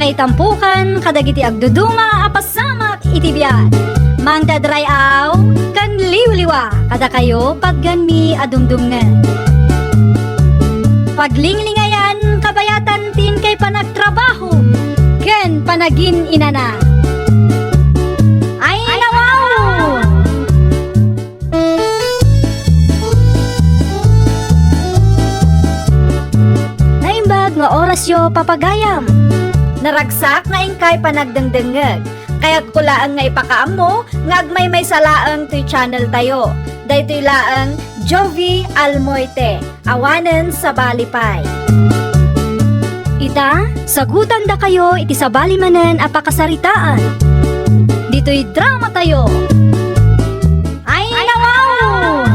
kay tampukan kadagiti agduduma apasamak iti biyan. Mangdadrayaw kan liwliwa kada kayo pagganmi adumdumngan. Paglinglingayan kabayatan tin kay panagtrabaho ken panagin inana. Ay nawaw! Naimbag nga oras yo papagayam. Naragsak nga ingkay panagdengdengeg. Kaya't kulaan nga ipakaam mo, ngagmay may salaang to'y channel tayo. Dahito'y laang Jovi Almoite, awanen sa Balipay. Ita, sagutan da kayo iti sa balimanen apakasaritaan. Dito'y drama tayo. Ay nawaw!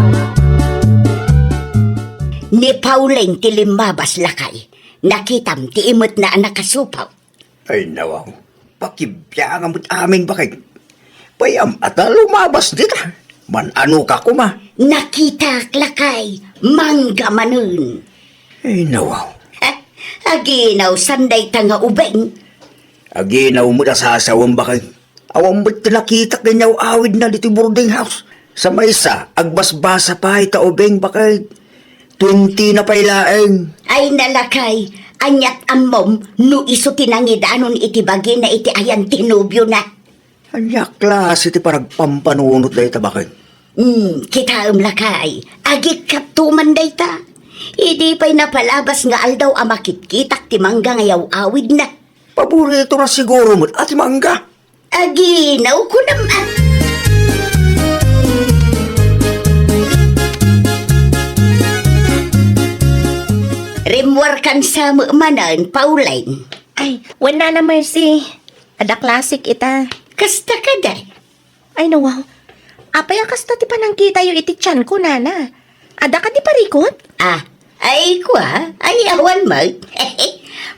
Ni Pauling ti limabas lakay, nakitam ti imot na nakasupaw. Ay nawaw, pakibya nga mo't amin bakit. Payam at lumabas dita. Man ano ka kuma? Nakita lakay, mangga manun. Ay nawaw. Aginaw sanday tanga ubeng. Aginaw mo na sa asawang bakit. Awang ba't nakita kanyaw awid na dito boarding house. Sa maysa, agbasbasa pa ita ubeng bakit. 20 na pailaeng. Ay nalakay, anyat amom, no iso tinangidanon iti bagi na iti ayan tinubyo na. Anya klase ti parang pampanunot na ita bakit. Kita lakay, agit kaptuman day ta. Idi pa'y napalabas nga aldaw amakit-kitak ti mangga ngayaw awid na. Paborito na siguro mo't ati mangga. Aginaw ko naman. Rimwar kan sa manan, Pauline. Ay, wala na Mercy. Ada classic ita. Kasta ka day. Ay nawaw. Apay kasta ti panangkita yung itikyan ko, nana. Ada ka di parikot? Ay kwa, ay awan mo.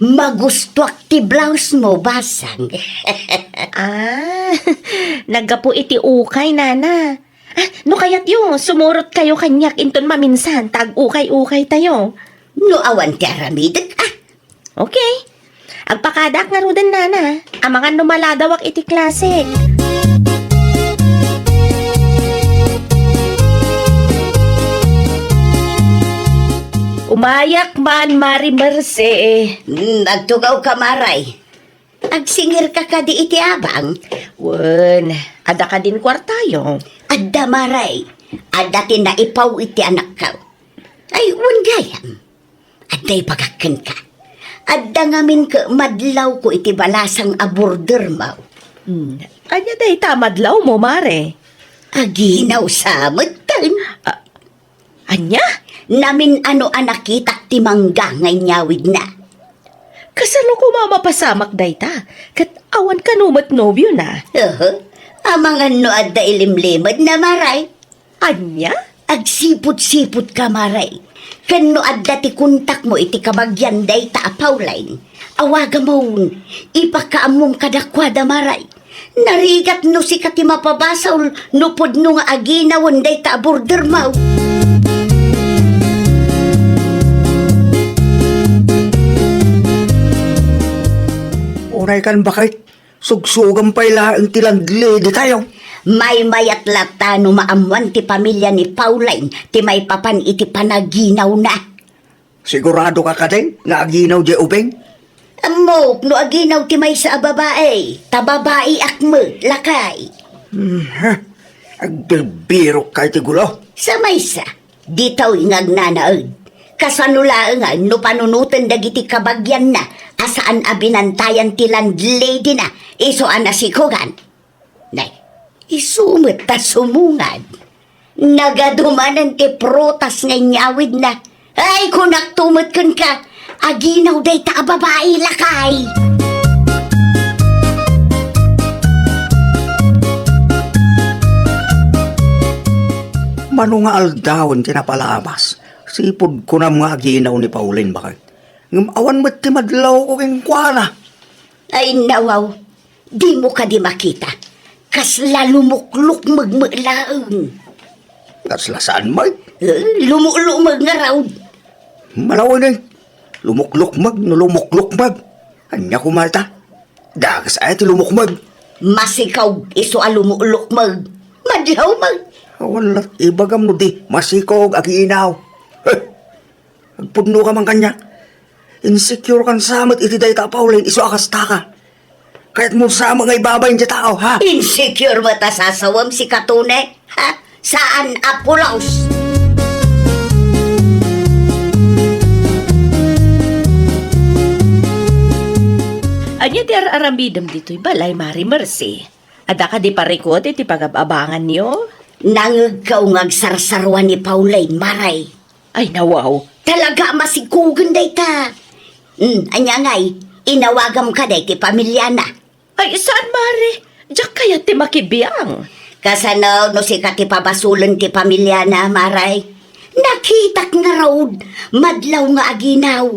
Magustuak ti blouse mo, basang. Nagapo iti ukay, nana. No kaya't yung sumurot kayo kanyak inton maminsan, tag-ukay-ukay tayo. No awan ti aramidag, Okay. Agpakadak nga rudan, nana. Ang mga numaladawak iti classic. Umayak man, Mari Merce. Agtugaw ka, Maray. Agsingir ka ka di iti abang. Wen, ada ka din kwartayo. Adda, Maray. Adda ti naipaw iti anak ka. Ay, gayam. Adday pagakken ka. Adda ngamin ka madlaw ko iti balasang aborder mo. Anya day tamadlaw mo, Mare. Aginaw sa matan. Anya? Namin ano anakitak ti mangga ngay nyawid na. Kasano ko mamapasamak day ta? Kat awan ka numat nobyo na. Amangan no adda ilimlimad na, Maray. Anya? Agsipot-sipot ka, Maray. Kano adda ti kuntak mo iti kabagyan day ta, Pauline. Awaga mo, ipakaamom kadakwada, Maray. Narigat no si kati mapabasaw, nupod no nga aginawon day ta border mo. Unay kan bakit? Sugsugang pailaang tilandli di tayo. May mayat lata no maamuan ti pamilya ni Pauline, ti may papan iti panaginaw na. Sigurado ka ka din nga aginaw di ubeng? Amok no aginaw ti may sa babae, tababae akmo, lakay. Agbilbirok kay ti gulo. Sa maysa, ditaw ingagnanaod. Kasanulaangan no panunutan dagiti kabagyan na, asaan abinantayan ti landlady na, isoan na sikugan. Nay, isumot ta sumungad. Nagadumanan ti protas nga nyawid na. Ay, kunak tumot kun ka, aginaw day ta babae lakay. Mano nga aldawon tinapalabas. Sipod ko na mga aginaw ni Pauline bakit. Awan mo't ti madlaw ko king kuana. Ay, nawaw, di mo ka di makita. Kas lalumukluk magmulaang. Kaslasaan mo Lumulumag nga raw. Malawin eh. Lumuklok mag, nulumuklok mag. Anya kumalta. Dakas ay ti lumukmag. Masikaw iso alumuulok mag. Madlaw mag. Wala, ibagam no di, masikog, ag-iinaw. Agpudno ka man kanya. Insecure kan samat iti day ta Pauline, iso akasta ka. Kahit mo sa mga ibabay niya tao, ha? Insecure mata sasawam si Katune. Ha? Saan apulaos? Anya ti aramidam dito'y balay, Mari Mercy. Ada ka di parikot iti pagababangan niyo? Nangagaw ngagsarsarwan ni Pauline, maray. Ay, nawaw. Talaga masikugan day ta. Anya ngay, inawagam ka day ti pamilya na. Ay, saan, Mari? Diyak kaya ti makibiyang. Kasanaw no si kati pabasulan ti pamilya na, maray. Nakitak nga raw, madlaw nga aginaw.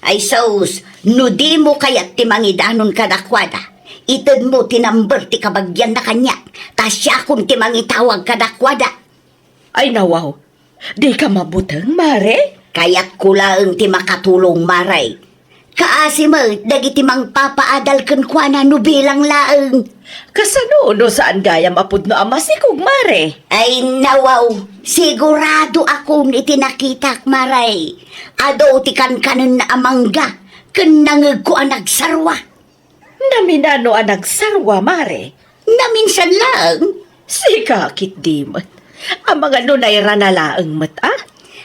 Ay saus, no di mo kayat ti mangidanon kadakwada. Itad mo tinamber ti kabagyan na kanya. Tas siya kung ti mangitawag kadakwada. Ay, nawaw. Di ka mabutang, Mari? Kaya't kulaang ti makatulong, maray. Kaasi mo, dagiti mang papaadal kan kwa na no bilang laeng. Kasano no saan gayam apod no amasikog, Mari? Ay nawaw, sigurado akong itinakitak, maray. Ado ti kankanan na amangga, kanangag ko ang nagsarwa. Naminano ang nagsarwa, Mari? Naminsan lang. Sikakit di mat. Ang mga nunay ranalaang mat, ah?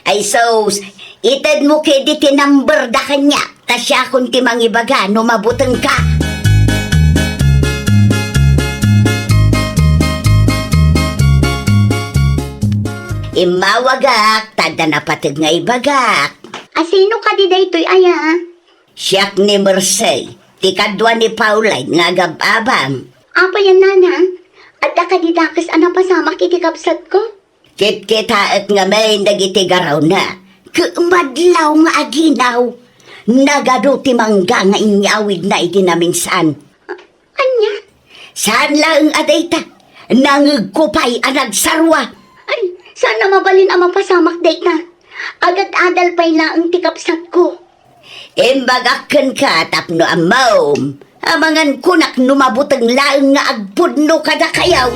Ay sos, itad mo kedi tinamber da kanya. Tas siya kung ti mangibaga no mabutang ka. Imawagak, tada na patid nga ibagak. Asino ka di daytoy aya? Siyak ni Mersey, ti kadwa ni Pauline nga gababam. Apa yan nana? At da ka di dakis ana pasamak iti kapsat ko? Kit-kitaat nga may dagiti garaw na. Kumadlaw nga aginaw. Nagado ti mangga nga inyawid na iti naminsan. Anya? Saan lang adayta? Nangagkupay ang nagsarwa. Ay, sana mabalin ang mapasamak day na. Agad-adal pa'y laang ti kapsat ko. Imbagakan ka tapno amaw. Amangan kunak numabutang laang nga agpudno kada kayaw.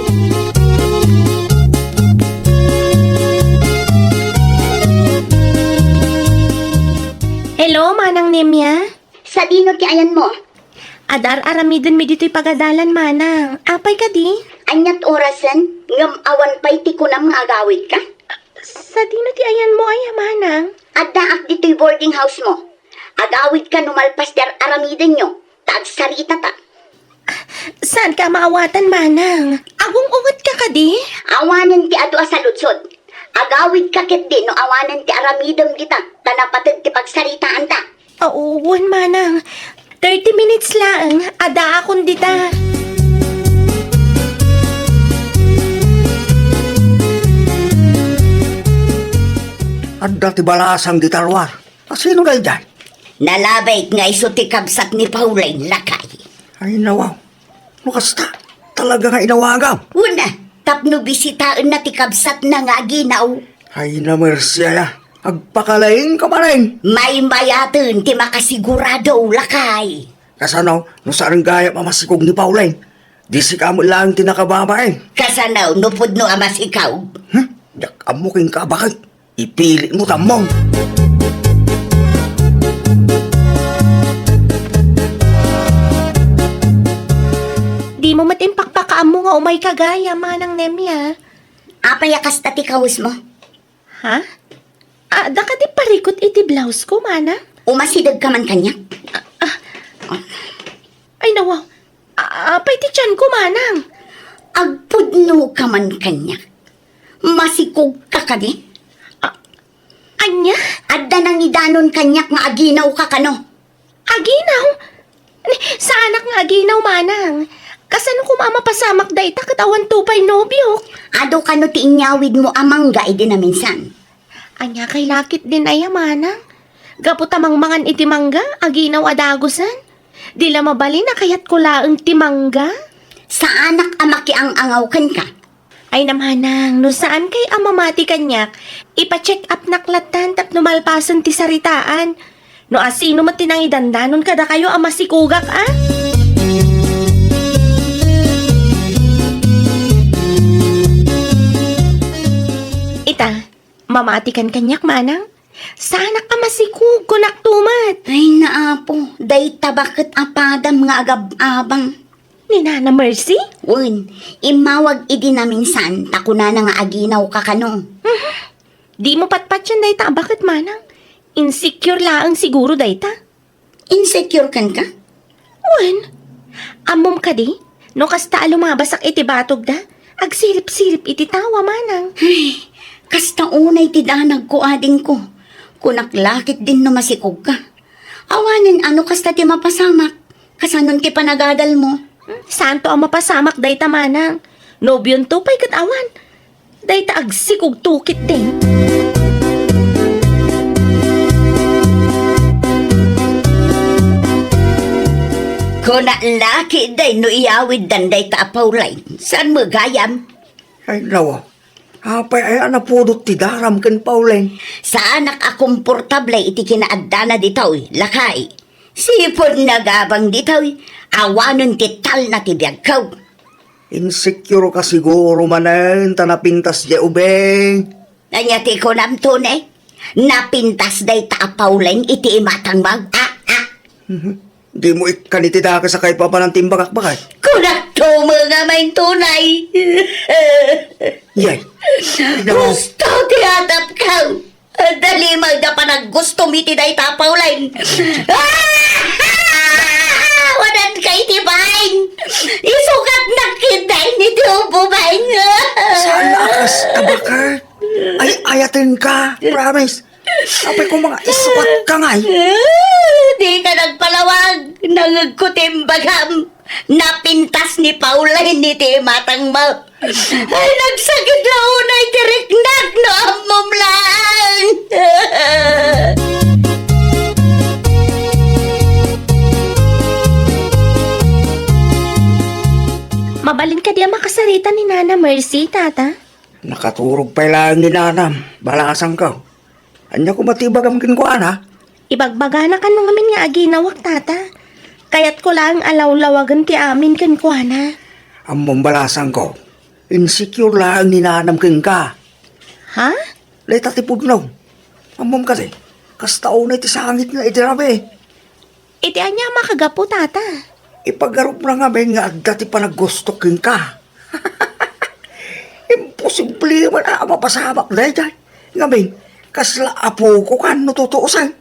Hello, Manang Nemya? Sa dino ti ayan mo? Adar aramidon mi dito'y pagadalan, Manang. Apay ka di? Anyat orasan, ngam awan pa'y ti kunam nga agawid ka? Sa dino ti ayan mo ay, Manang? At daak dito'y boarding house mo. Agawid ka numalpas der aramidan nyo. Tagsarita ta. Saan ka maawatan, Manang? Agong ungat ka di? Awanan ti ado sa lutsod. Agawid ka ket din no awanan ti aramidam kita. Tanapatid ti pagsaritaan ta. Auwan, Manang. 30 minutes lang. Ada akong dita. Adda ti balasang di talwar. Sino kayo dyan? Nalabay nga iso ti kabsat ni Pauline lakay. Ay, nawaw. Nukasta, talaga nga inawagam. Una, tapno bisitaan na ti kabsat na nga ginaw. Ay, na Mercy, agpakalaing ka man rin. May mayatin ti makasigurado lakay. Kasanaw, no saan gaya mamasikog ni Pauline. Di si kamo lang tinakababae. Kasanaw, nupod no amas ikaw. Yak amuking ka bakit? Ipili mo tamong. Di mo matimpakpakaam mo nga umay kagaya, Manang Nemya. Apayakas tati kawis mo. Ha? Da ka di parikot iti blouse ko, Manang? Umasidag ka man kanya. Ay, nawaw. Apay ti tiyan ko, Manang. Agpudno ka man kanya. Masikog ka kani. Anya? Adda nang idanon kanyak nga aginaw ka kano. Aginaw? Sa anak nga aginaw, Manang. Kasano ko mamapasamak da ita katawan tupay nobyo? Ado kano ti inyawid mo amangga iti na minsan. Anya kay lakit din ay, Manang. Gaputamang mangan iti mangga, aginaw adagusan. Dila mabali na kayat ko laang timangga. Sa anak amaki ang angaw kan ka. Ay namanang, no saan kay amamati kanyak, ipa-check up naklatan tap numalpasan ti saritaan. No asino matinang idandanon kada kayo amasikugak, ah? Mamatikan kanyak, manang. Sana ka masikog kunak tumat. Ay naapo, day tabakit apadam nga agab-abang. Ni Nana Mercy? Wen, imawag idi na minsan, takuna na nga aginaw ka kano. Di mo patpat yan dayta. Bakit, manang? Insecure laang siguro dayta. Insecure kan ka? Wen, amom ka di? No kasta lumabasak iti batog da? Agsirip-sirip iti tawa, manang. Ay, kasta unay tidanag ko ading ko. Kunak lakit din no masikog ka. Awanin ano kasta ti mapasamak. Kasanon ti panagadal mo. Santo ang mapasamak dayta, manang. Nobyon to pa'y katawa. Dayta agsikog tukit din. Kuna laki day no iyawid dan day taapawlay. Saan mo gayam? Ay, nawa. Apay ay anapudot ti daram ken Paulen. Sa anak a komportable iti kinaagdana ditaw, lakay. Sipod nagabang ditaw, awanon ti tal na ti biyagkaw. Insecure ka siguro manen, tanapintas di ubeng. Nanyati ko namtune, napintas day taapawlay iti imatang mag. Di mo ikanitida ka sa kay papa ng timbakak-bakay. Kunak to mga may tunay. Yay. Nawa. Gusto ti atap ka. Dali magda gusto miti day tapawlay. Wadan kay tibain. Isukat na kiday ni tububain. Salakas ka bakit? Ay, ayatin ka. Promise. Apay ko mga isukat ka nga eh. Di ka nagpalawag. Nangagkutimbagam. Napintas ni Paulay ni ti matang mo. Ay, nagsagid na unay diriknak no amom lang. Mabalin ka di ang makasarita ni Nana Mercy, tata. Nakaturog pa lang ni nanam. Balasang ka. Anya ko matibag ang kinkuan ha? Ibagbaga na ka nung amin nga aginawak, tata. Kaya't ko lang alaw-lawagan ti amin kan kuana. Ang mambalasang ko. Insecure lang ni nanam kin ka. Ha? Leta ti pudlaw. Amom kasi. Kastao na iti sangit na itirabe. Iti anya makagapo, tata. Ipagarup na nga ben nga adda ti panaggusto kin ka. Imposible man mapasamak na dyan. Nga ben, kasla apo ko kan natutuusan.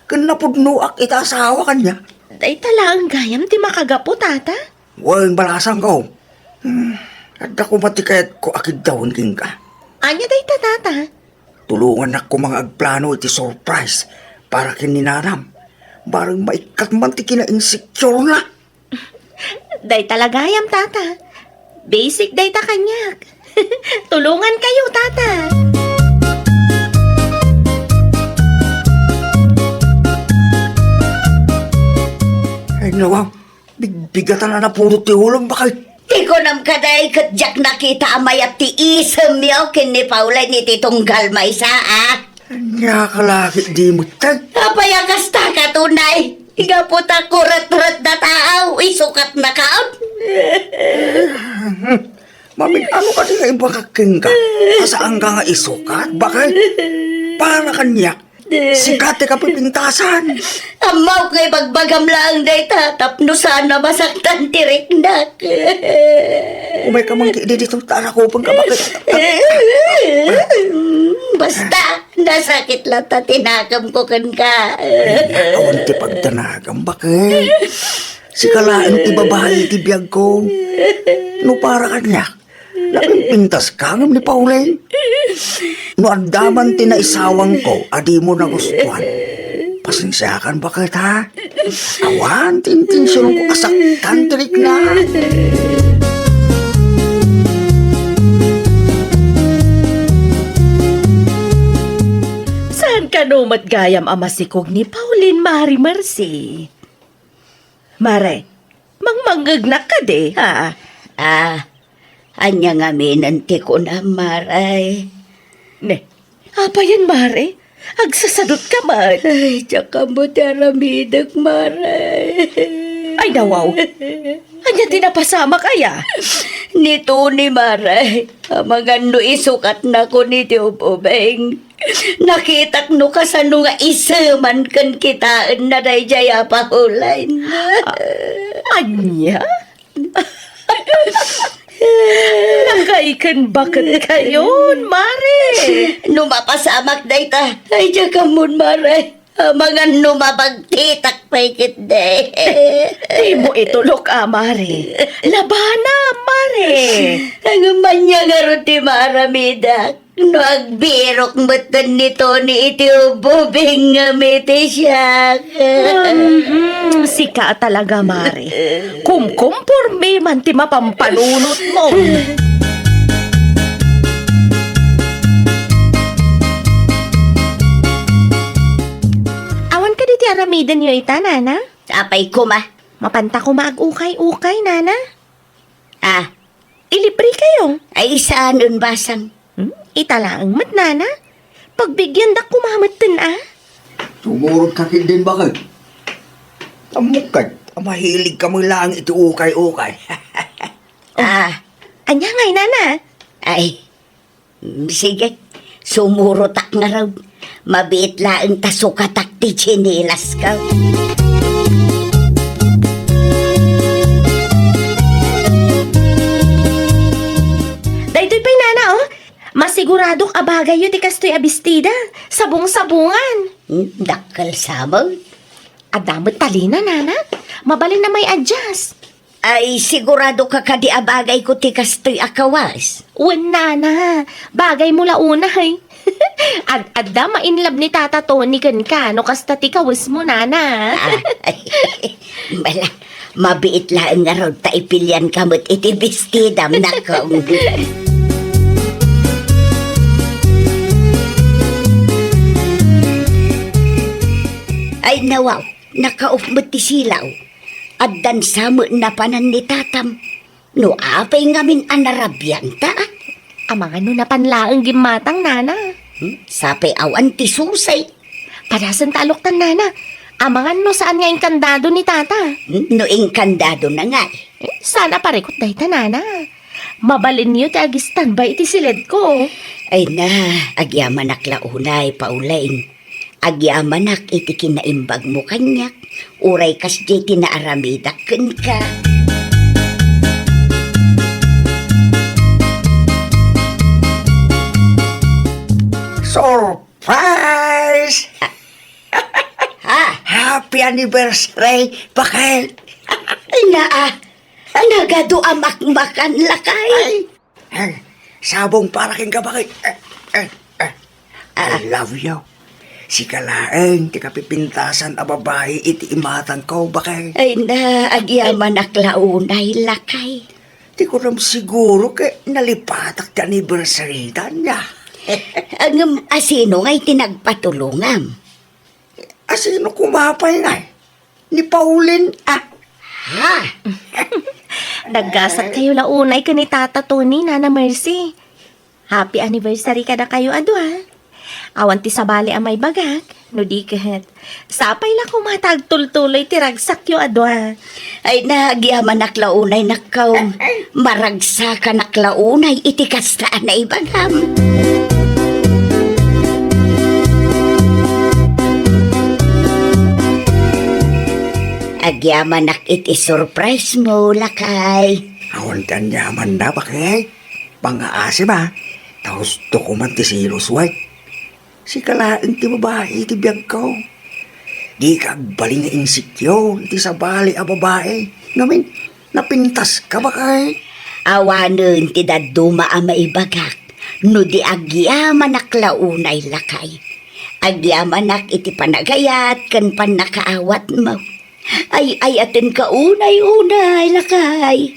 Kanapudnuak itasawa kanya. Day talang gayam ti makagapo, tata. Huwag balasang ko. Adda ko matikayat ko akid dawn king ka. Anya day ta, tata. Tulungan ako mga agplano iti surprise para kininanam. Barang maikat man ti kina-insecure na. Day talagayam, tata. Basic day ta kanyak. Tulungan kayo, tata. Ay nawaw, bigbigatan na puro ti hulong bakit. Di ko nam kaday katjak nakita amayat ti isem yaw kin ni Paulay ni titunggal may saa. Anya kalakit di mo tag. Apayakas ta katunay. Iga po ta kurat-rat na tao. Isukat na kaon. Mami, ano ka di nga ibakaking ka? Asaan ka nga isukat? Bakit? Para kanya. Sikat ka pipintasan. Amaw kay bagbagam lang day tatapno sana masaktan tiriknak. Umay ka mang di dito tara ko pang kabakit. Basta, nasakit lang ta tinagam ko kan ka. Awan ti pagtanagam, bakit? Si kalaan ti babae ti biyag ko. No para kanya. Napimpintas ka ngam ni Pauline. No andaman ti naisawang ko, adi mo nagustuhan. Pasensyakan bakit ha? Awan, tintinsyon ko asaktan tirik na. Saan ka no matgayam ang masikog ni Pauline Mari Mercy? Mare, mangmanggagnak ka de, ha? Anya nga minanti ko na maray. Ne, apa yan, Mare? Agsasadot ka man. Ay, tsaka mo taramidag maray. Ay, nawaw. Anya tinapasama kaya? Nito ni Maray, mga no isukat na ko ni Tio Bobeng. Nakita no kasano nga isaman kan kitaan na day jaya pahulay na. Anya? Nakaikan bakit kayon, Mare? Numapasamak day ta, ay jagamon Maray. Mga numapagtitak paikit de. Di mo itulok, Mare. Labana, Mare. Ang manya nga ron ti Maramida. No agbirok matan nito ni Itio Bobeng nga miti siya. Sika talaga, Mare. Kumporme man ti mapampanunot mo. Awan ka di ti aramidan niyo ita, Nana? Apay ko ma. Mapanta ko maag-ukay-ukay, Nana. Ah, Ilibre kayo. ay saan nun basang? Italaang mat, Nana. Pagbigyan da kumamatan, Tumurog ka din bakit? Amukad, mahilig ka mo lang iti ukay-ukay. Anya ngay, Nana. Ay, sige. Sumurotak na raw. Mabiit laang tasukatak ti chinilas ka. Daytoy pa'y, Nana, Masiguradong abagay yu ti kastoy abistida. Sabong-sabungan. Dakal samang. Adamot talina, Nana. Mabalin na may adjust. Ay, sigurado ka kadi abagay ko ti kastoy akawas. Wen, Nana. Bagay mula una, hay. Adda mainlab ni Tata Tony kan ka. No kasta ti kawis mo, Nana. Bala, mabiit laang nga raw taipilyan kamot iti bestidam na kong. Ay nawaw, nakaof mo ti silaw. At dansamo na panan ni tatam. No apay ngamin anarabyan ta. Amang ano na panlaang gimatang, Nana. Sapay awan ti susay. Padasan taloktan, Nana. Amangan no saan nga yung kandado ni Tata. No inkandado na nga. Sana parikot dahi ta, Nana. Mabalin niyo ti agistan ba iti silid ko. Ay na, agyamanak launay paulain. Agyamanak iti kinaimbag mo kanyak. Uray kas di tinaaramidak ken ka. Surprise! Happy anniversary, bakit? Ay na, nagado amak-makan lakay. Sabong para king kabakit. I love you. Si kalaeng, ti kapipintasan a babae iti imatang ko, bakit? Ay na, agyamanak launay lakay. Di ko ram siguro kay nalipatak ti anniversary niya. Ang asino nga'y tinagpatulungam. Asino kumapay nga? Ni Pauline, Ha? Naggasat kayo launay ka ni Tata Tony, Nana Mercy. Happy anniversary ka na kayo, adwa. Awan ti sabali ang may bagag, no di kahet. Sapay lang kumatagtul-tuloy ti ragsak yo, adwa. Ay nagyaman naklaunay nakaw. Maragsa ka naklaunay iti kastaan na ibagam. Agyaman nak iti surprise mo, lakay. awan kan yaman na, bakit? Pang-aasi ba? Tapos dokuman ti Silos White. Si kalaeng ti babae ti biyag ko. Di ka baling nga insikyo, ti sabali a babae. Ngamin, napintas ka bakit? Awanon ti daduma a maibagak. No di agyaman naklaunay, lakay. Agyaman nak iti panagayat kan panakaawat mo. Ay atin ka unay-unay, lakay.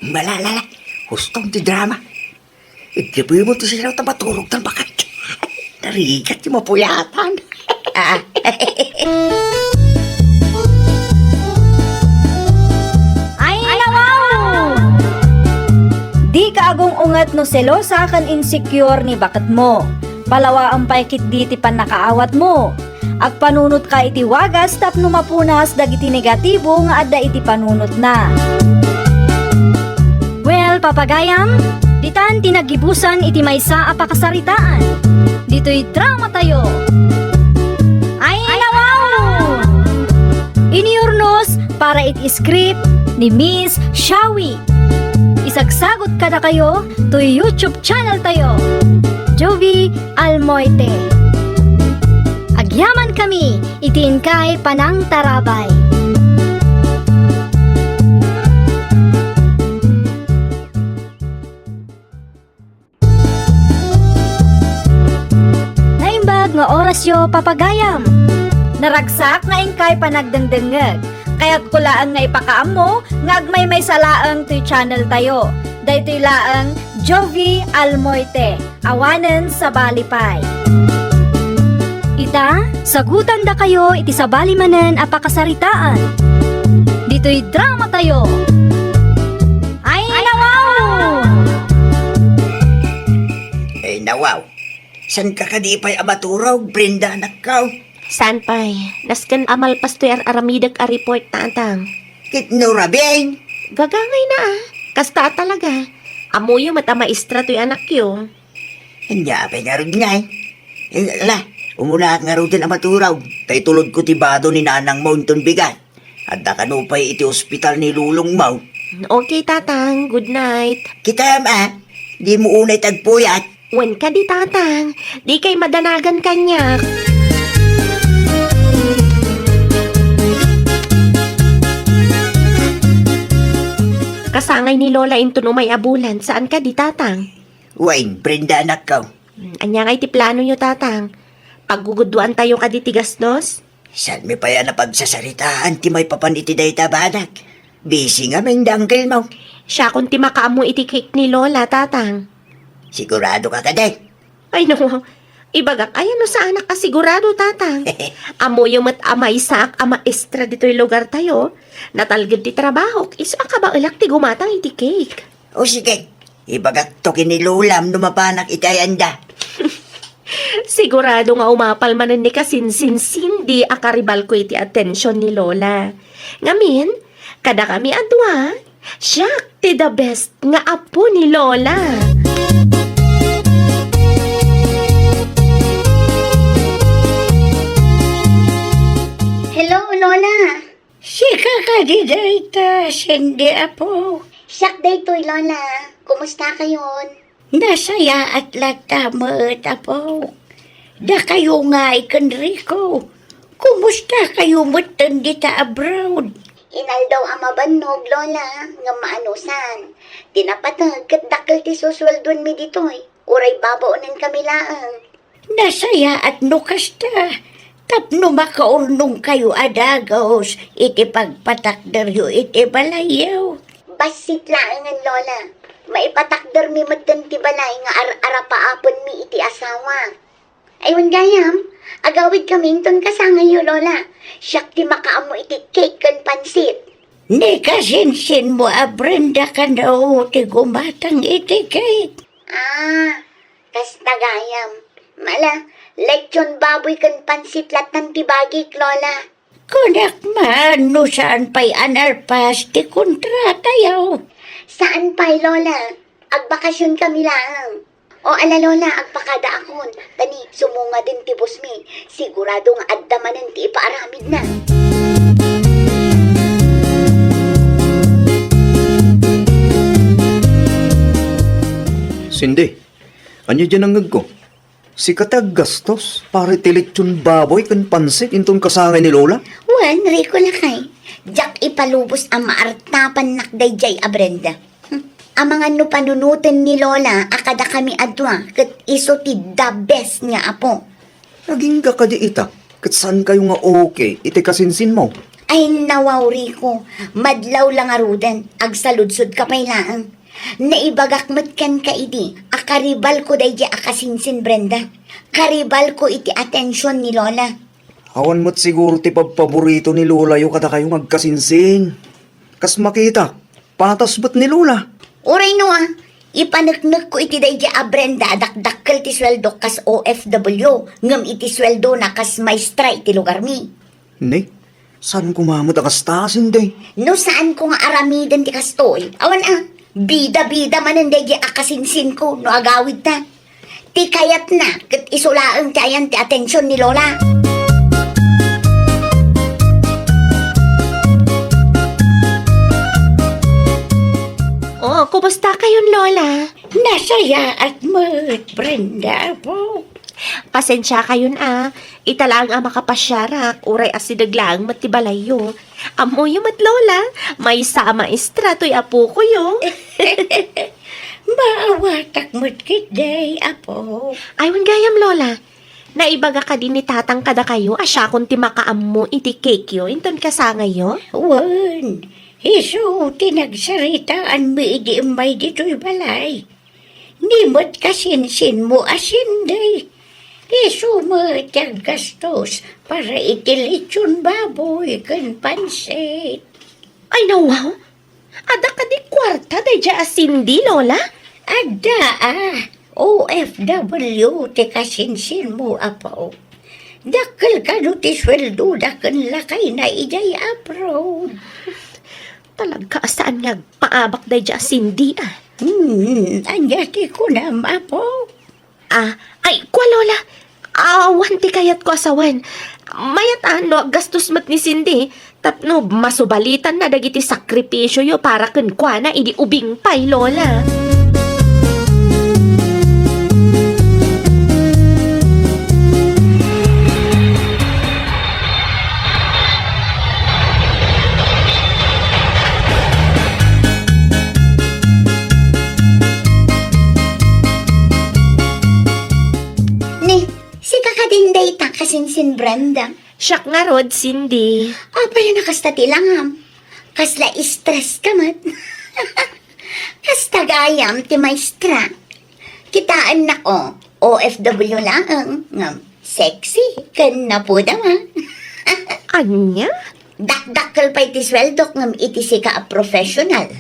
Malalala, hustong ti drama. Itipoy mo ti sila tabaturog ng bakat. Tarigat yung mapuyatan. Ay, nawaw! Di ka agong ungat no selosa kan insecure ni bakat mo. Palawa ang paikit di ti panakaawat mo. Ag panunot ka iti wagas tapno mapunas dagiti negatibo nga adda iti panunot na. papagayam, ditan tinagibusan iti maysa a pakasaritaan. Dito'y drama tayo. Ay nawaw! Iniurnos para iti script ni Miss Shawi. Isagsagot kada kayo to YouTube channel tayo. Jovi Almoite. Agyaman kami itiin kay Panang Tarabay. Naimbag nga orasyo papagayam. Naragsak nga ingkay panagdengdengeg. Kaya't kulaan nga ipakaamo nga agmay may salaang to'y channel tayo. Daytoy laang Jovi Almoite, awanen sa Balipay. Ita, sagutan da kayo iti sa balimanen a pakasaritaan. Dito'y drama tayo. Ay nawaw! Ay nawaw, san ka kadipay amaturaw, Brenda anak ka? San pay, nasken amal pastoy aramidag a report tatang. Kitnura beng. Gagangay na kasta talaga. Amuyo mata maestra to'y anak yo. Hindi apay nga rin nga ala, umuna nga rin din amaturaw. Tay tulod ko tibado ni nanang Mountain Bigat. At nakanupay iti ospital ni Lulong Mau. Okay tatang, good night. Kita di mo unay tagpuyat. Wen ka di tatang, di kay madanagan kanyak. Kasangay ni Lola into no may abulan, saan ka di tatang? Wayne, Brenda anak ka. Anya nga iti plano nyo tatang? Pagguguduan tayo ka di tigasdos? San mi pa yan na pagsasaritaan ti may papaniti day tabanak. Busy nga may dangkel mo. Siya kung ti makaamu iti cake ni Lola tatang. Sigurado ka kaday. Ay no, ibagak ayan no sa anak ka sigurado tatang. Amo yung mat amay sak ama estra dito'y lugar tayo. Natalgad ti trabaho, iso ka ba ilak ti gumatang iti cake? O sige, ibagak to kinilulam numapanak itayanda. Sigurado nga umapal manan ni kasinsin-sindi akaribal ko iti atensyon ni Lola. Ngamin, kada kami adwa, siya ti the best nga apo ni Lola. Hello, Lola. Sika ka di dayta, sindi apo. Siyak day to'y, Lola. Kumusta kayon? Nasaya at latamat apo. Da kayo nga ikan Rico. Kumusta kayo mutan dita abroad? Inal daw ang mabanog, Lola, nga maanusan. Tinapatag kat dakil ti suswaldon mi dito'y. Uray babaunin kami laang. Nasaya at nukasta. Tapno makaurnong kayo adagos. Iti pagpatakdaryo iti balayaw. Basit laangan, Lola. Maipatakder mi matan ti balay nga arapaapon mi iti asawa. Ayun gayam, agawid kaming ton kasangayo, Lola. Siyak ti makaamo iti cake kan pansit. Ni kasinsin mo Brenda ka daw ti gumatang iti cake. Kasta gayam. Mala, lechon baboy kan pansit latan ti bagik, Lola. Kunak man, no saan pa'y anarpas ti kontrata yaw. Saan pa'y, Lola? Agbakasyon kami lang. O ala, Lola, agpakada akon. Tani, sumunga din ti boss mi. Sigurado nga addamanan ti ipaaramid na. Sindi, anya dyan ang ko? Si katag gastos, pare tilitsyon baboy kan pansit intong kasangay ni Lola? Wan, Rico na kay. Jack ipalubos ang maartapan nakday jay a Brenda. Ang mga no panunutin ni Lola, akada kami adwa, kat iso ti the best nga apo. Naging ka kadi ita, kat saan kayo nga okay, iti kasinsin mo? Ay nawaw, Rico, madlaw lang arudan, agsaludsod ka pa'y laang. Naibagak matkan ka iti, akaribal ko day jay akasinsin Brenda. Karibal ko iti atensyon ni Lola. Awan mo't siguro ti pagpaborito ni Lola yung kada kayo magkasinsin. Kas makita, patas ba't ni Lola? Uray no ipanaknak ko iti day a Brenda dakdakkel ti sweldo kas OFW, ngam iti sweldo na kas maestra iti lugar mi. Ne, saan kumamot ang kastasin day? No saan ko nga aramidan ti kastoy, awan Bida-bida man ang dagi akasinsin ko no agawid na. Ti kayat na, kat isulaang tayan ti atensyon ni Lola. Oh, kumusta kayon, Lola? Nasaya at mo't Brenda po. Pasensya kayon Italang ang makapasyarak, uray asidaglang matibalayo. Amo yung mat, Lola. May sama to'y apo ko yo. Maawatak mo't kiday, apo. Aywan gayam, Lola. Naibaga ka din ni tatang kada kayo, asya kung ti makaammo iti cake yo, inton kasangay yo. Wan, iso tinagsaritaan mo idi may dito'y balay. Nimot kasinsin mo asinday. Iso mo tiyag gastos para itilitsyon baboy kan pansit. Ay, nawaw. Ada ka di kwarta, day dya asindi, Lola. Ada OFW ti kasinsin mo apo. Dakal ka no ti sweldo dakan lakay na ijay abroad. Talaga saan nga paabak day dya asindi, Anyati ko na apo. Ay, kwa, Lola. Awan ti kayat ko asawan. Mayat gastos mat ni Cindy. Tapno, masubalitan na dagiti sakripisyo yo para kun kwa na idi ubing pay, Lola. Ni, si kakadinday ta kasinsin Brenda. Siyak nga rod, Cindy. Apa yung nakastatilangam? Kasla stress ka mat. Kastagayam ti maestra. Kitaan na ko, OFW lang. Sexy, kan na po dama. Anya? Dakdakkel pa iti sweldo ngam iti si ka a professional.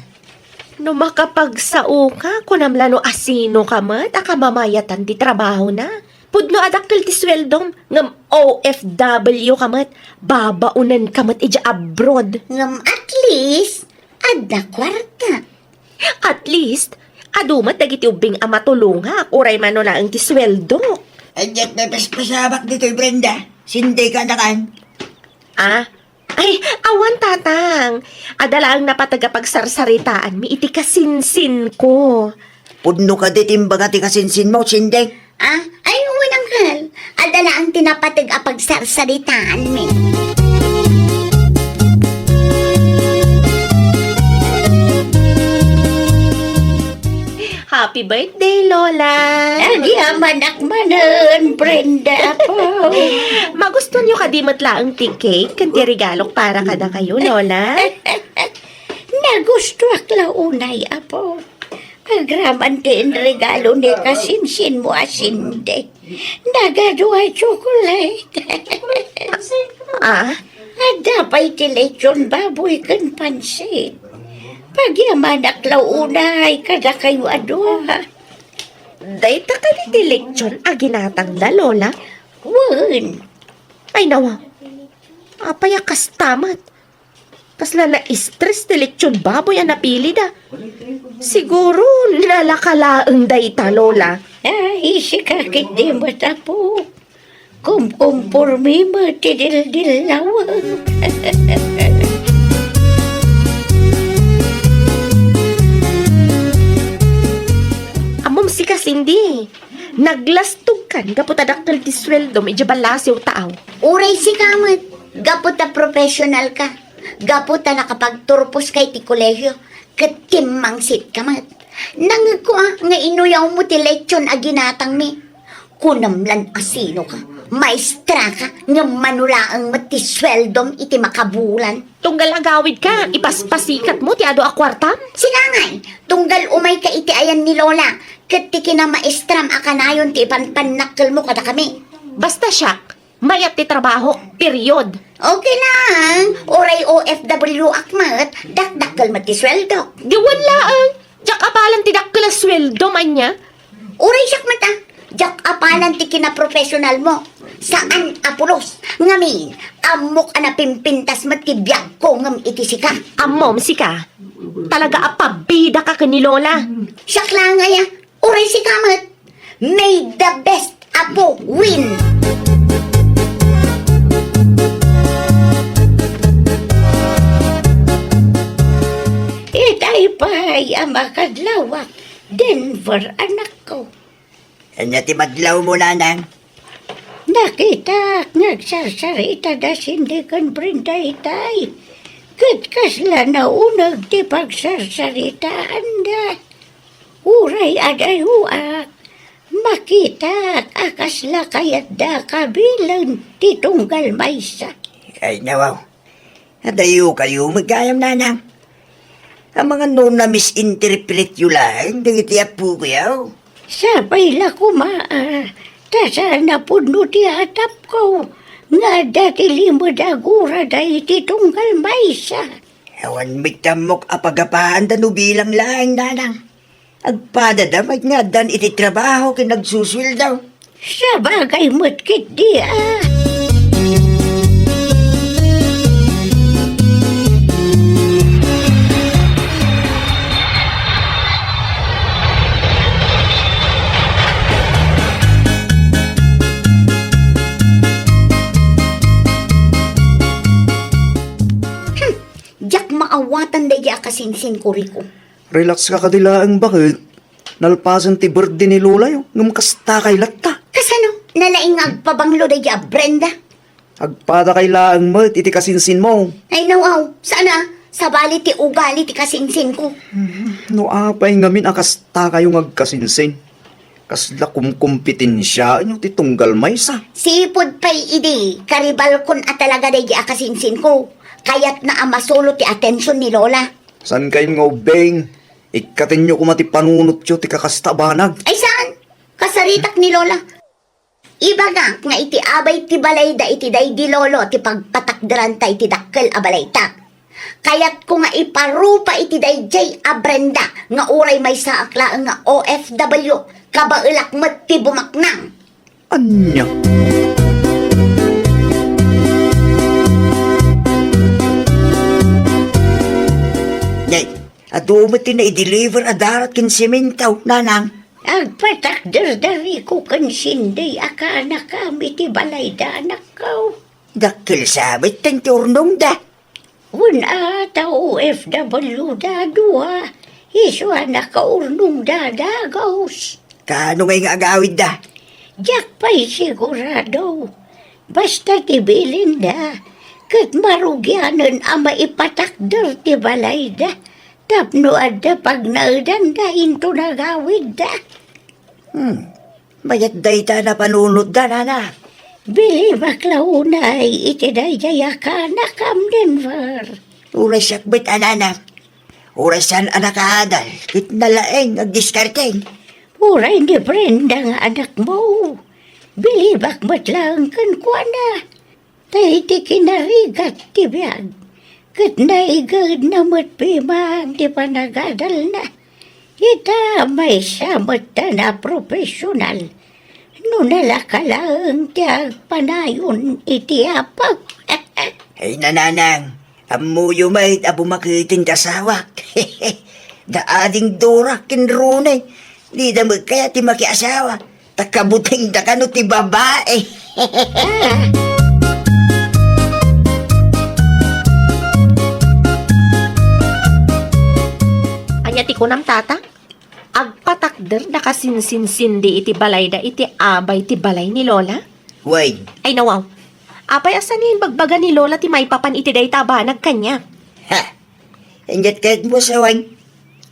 No makapagsao ka, kunamlano asino ka mat, akamamayatan ti trabaho na. Pudno adakkel ti sweldom, ngam OFW ka mat, babaunan ka mat ija abroad. Ngam at least, adda kwarta. At least, adumat dagiti ubing ama tulunga, uray mano na ang ti sweldo. Adyat na paspasabak dito'y Brenda. Sindi ka na kan. Ay, awan tatang. Adala ang napatagapagsarsaриtaan mi iti kasinsin ko. Pudno ka ditimbaga ti kasinsin mo, Sindi. Ay, unang hal. Adala ang tinapatag apagsarsaritaan mi. Happy birthday, Lola! Nagyaman akmanan, Brenda po. Magusto niyo kadimat laang ti cake, kanti regalok para kada kayo, Lola? Nagusto akla unay, apo. Agraman din regalo ni kasinsin mo asinde. Nagaduay chocolate. Ada pa'y tilechon baboy kan pansit. Pagyaman akla unay, kada kayo adwa. Dahita ka di leksyon aginatang da, Lola? Wan. Ay, nawa. Apaya kastamat. Kasla na stress di leksyon baboy ang napili da. Siguro nalakalaang dayta, Lola. Ay, si kakit di mata po. Kumpormi mo, tidil-dilaw. Amom si Cindy. Naglastog kan, kaputadaktal ti sweldo, medyo balasiw taaw. Uray si kamat. Gaputa professional ka. Gaputa nakapagturpos kay ti kolehyo. Katimangsit kamat. Nangako nga inuyaw mo ti lechon aginatang mi. Kunamlan asino ka. Maestra ka nga manulaang mati sweldom iti makabulan. Tunggal agawid ka, ipaspasikat mo, ti ado akwartam. Sinangay, tunggal umay ka iti ayan ni Lola. Kat ti kinamaestram akanayon ti ipanpanakkel mo kada kami. Basta siya, mayat ti trabaho, period. Okay lang. Oray OFW akmat, dakdakkel mati sweldo. Di walaang, jak apalan ti dakkel sweldo man niya. Uray siyak mata. Jak apanan ti kinaprofessional mo. Saan apulos? Ngamin, amok anapimpintas matibiyag ko ngam iti sika. Amom si ka, Talaga apabida ka ni Lola. Siyak lang nga ya. Uray si Kamat. May the best apo win. Itay pa'y amakadlawak. Denver, anak ko. Anya ti madlaw mo, nanang. Nakita, nagsasarita da sindikan Brenda itay. Kasla na unag ti pagsarsaritaan da. Uray aday huak. Makita akasla kayat da kabilang ti tunggal maysa. Ay, nawaw. Adayo kayo, magayam, nanang. Ang mga noon na misinterpret yun lang, dagiti apo ko yaw. Sabay la kumaa. Tasa na puno ti atap ko. Nga dati limod agura da iti tunggal maysa. Awan mitamok apagapahan da no bilang lang, nanang. Agpada da, nga dan iti trabaho kinagsusul daw. Sa bagay mo't kit di ah. Diyak maawatan da diya kasinsin ko riko. Relax ka kadilaang bakit? Nalpasan ti birthday ni Lola yung ngumkasta kay latta. Kasano? Nalaing agpabanglo da diya Brenda? Agpada kay laang mo, iti kasinsin mo. Ay nawaw, sana? Sa bali ti ugali ti kasinsin ko. No apay ngamin akasta kayong agkasinsin. Kasla kumkumpitin siya, yung titunggal may sa. Sipod pa'y idi, karibal kon at talaga da diya kasinsin ko. Kaya't na amasolo ti atensyon ni Lola. San kayo nga ubeng? Ikatin nyo kumati panunot yun, ti kakastabanag. Ay saan? Kasaritak ni Lola. Iba nga iti abay ti balay da iti day di lolo ti pagpatakdaran ta iti dakkel a balay ta. Kaya't ko nga iparupa iti day jay a Brenda nga uray may sa akla nga OFW kabailak met ti bumaknang. Anya? Nay, adumati na i-deliver adarat kin simentaw, nanang. Agpatakder dari ko kansinday akana kami ti balay da anak ko. Dakil sabit ng turnong da. Una ta OFW da dua. Iso anak ka urnong da dagaws. Kano ngay nga agawid da? Diyak pa'y sigurado. Basta tibilin da. Kat marugyanan ang maipatakder ti balay da. Tapno adda pag naudan da into nagawid da. Mayat dayta na panunod da, nana. Bili maklaunay iti dayjaya ka na kam Denver. Uras sakbit, anana. Urasan anak adal. Kit nalaeng, agdiskarteng. Uray ni Brenda nga anak mo. Bilibak matlang kan kwa na. Tay ti kinarigat ti biyag. Kat naigad na matpimang ti panagadal na. Ita may samot na profesional. No nalakalang ti agpanayon iti apag. Ay, nananang. Amuyo may abumakitin dasawak. Da ading durak kinrunay. Di da magkaya ti makiasawa. Takabuting da kano ti babae. Anya ti kunam tata? Agpatakder na kasinsin-sindi iti balay da iti abay ti balay ni Lola? Wait, Ay nawaw. Apay asan yung bagbaga ni Lola ti may papan iti day tabanag kanya? ha? Ingat kahit mo sa wang.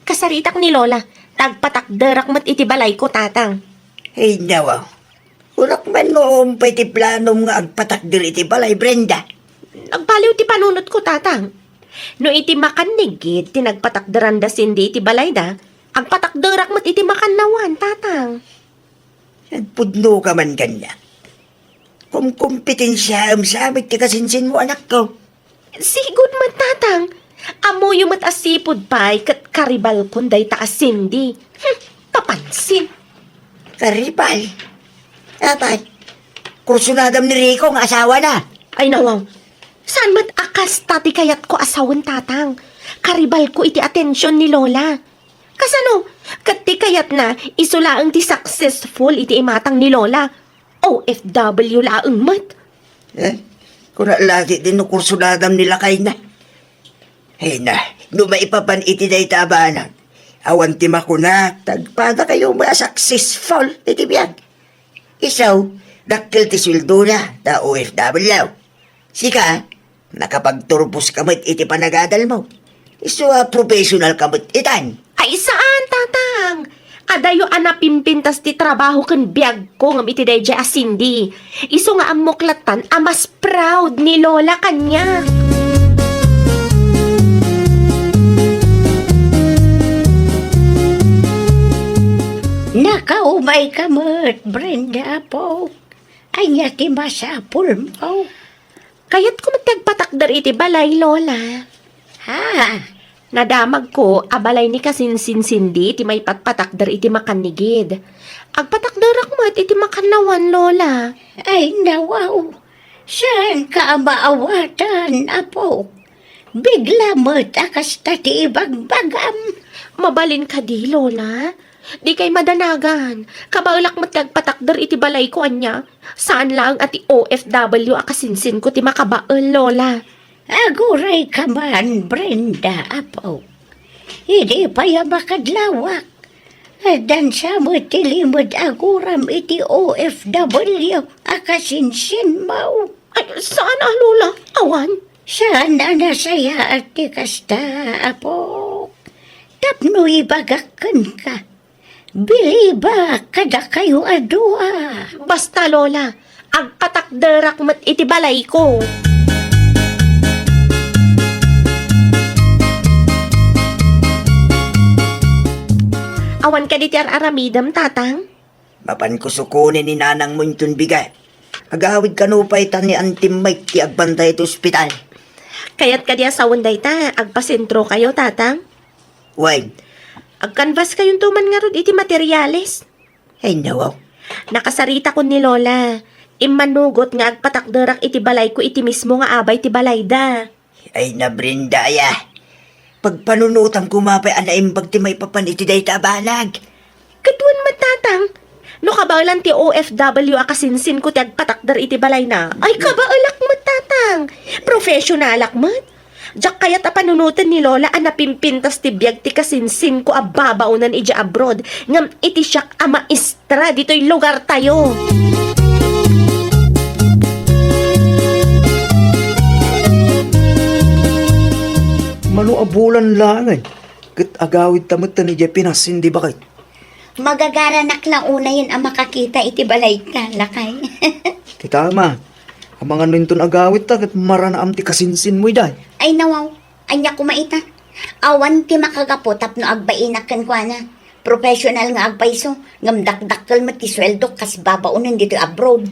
Kasaritak ni Lola, tagpatakderak mat iti balay ko tatang. Ay, nawaw. Urak man noong pa iti planom nga agpatakdir iti balay, Brenda. Nagbaliw ti panunot ko tatang. No iti makanigit, ti nagpatakderan da sindi iti balay da, agpatakderak mat iti makannawan tatang. Nagpudno ka man kanya. Kung kompetensya sa amit ti kasinsin mo, anak ko. Sigod man tatang. Amuyo mat asipod pa'y kat karibal kunday ta asindi. Papansin. Karibal. Dapat. Kursunadam ni Rico ang asawa na. Ay nawaw. Saan mat akas tati kayat ko asawan tatang? karibal ko iti atensyon ni Lola. Kasano, kati kayat na isulaang ti successful iti imatang ni Lola. OFW laang mat. Kung lagi din no kursuladam nila kay na. No maipapan iti day tabanan. Awan ti makuna, tagpada kayo mga successful, iti biyag. Isaw, dakil ti sweldo na, ta OFW. Sika, nakapagturbos kamit iti panagadal mo. Iso professional kamit itan. Ay saan, tatang? Kadayo anapimpintas ti trabaho kan biyag ko ngam iti dayjay asindi. Iso nga amuklatan amas proud ni Lola kanya. Nakaumay ka mo't, Brenda po. Anya ti masapul mo. Kayat ko magtagpatakdar iti balay, Lola. Ha? Nadamag ko, abalay ni kasinsin-sindi, iti may patpatakdar iti makanigid. Agpatakdarak mo iti makanawan, Lola. Ay nawaw. Saan ka maawatan, apo? Bigla mo't akas tati ibagbagam. Mabalin ka di, Lola. Di kay madanagan. Kabaulak matagpatakdar iti balay ko anya. Saan lang ati OFW akasinsin ko ti makabaol, Lola. Aguray ka man, Brenda, apo. Hindi pa ya makadlawak. Dan sa mo tilimod aguram iti OFW akasinsin mo. Ay, saan Lola? Awan? Saan na nasaya at ti kasta, apo? Tapno ibagakan ka. Biliba kada kayo adua. Basta, Lola. Agpatakdarak mat iti balay ko. Awan ka di ti aramidam, tatang? Mapan ko sukunin ni nanang mo yung bigay. Agawid ka no pa itan ni Auntie Mike ti agbantay ito ospital. Kayat ka di asawan day ta, agpasentro kayo, tatang? Wait, Agkanvas kayong tuman nga rod iti materyales. ay nawaw. Nakasarita ko ni Lola. Imanugot nga agpatakdarak iti balay ko iti mismo nga abay ti balay da. Ay na Brenda ya. Pagpanunutan kumapay anaimbag ti may papan iti day tabalag. Katuan matatang. No kabaulan ti OFW akasinsin ko ti agpatakdar iti balay na. Ay kabaulak matatang. Professionalak mat. Diyak kayat apanunutan ni Lola anapimpintas ti biyag ti kasinsin ko ababaunan iti abroad. Ngam iti siyak a maestra dito'y lugar tayo. Manuabulan lang eh. Kat agawid tamot ni Jepinas, hindi ba kay? Magagaranak lang una yun ang makakita iti balay ka, lakay. Ti tama. Ang mga nintun agawid ta, kat maranaam ti kasinsin mo day. Ay nawaw, anya kumaita. Awan ti makagapo tapno agbainakan kwa na. Professional nga agpaiso, ngam dakdakkel mo ti sweldo kas babaunan dito abroad.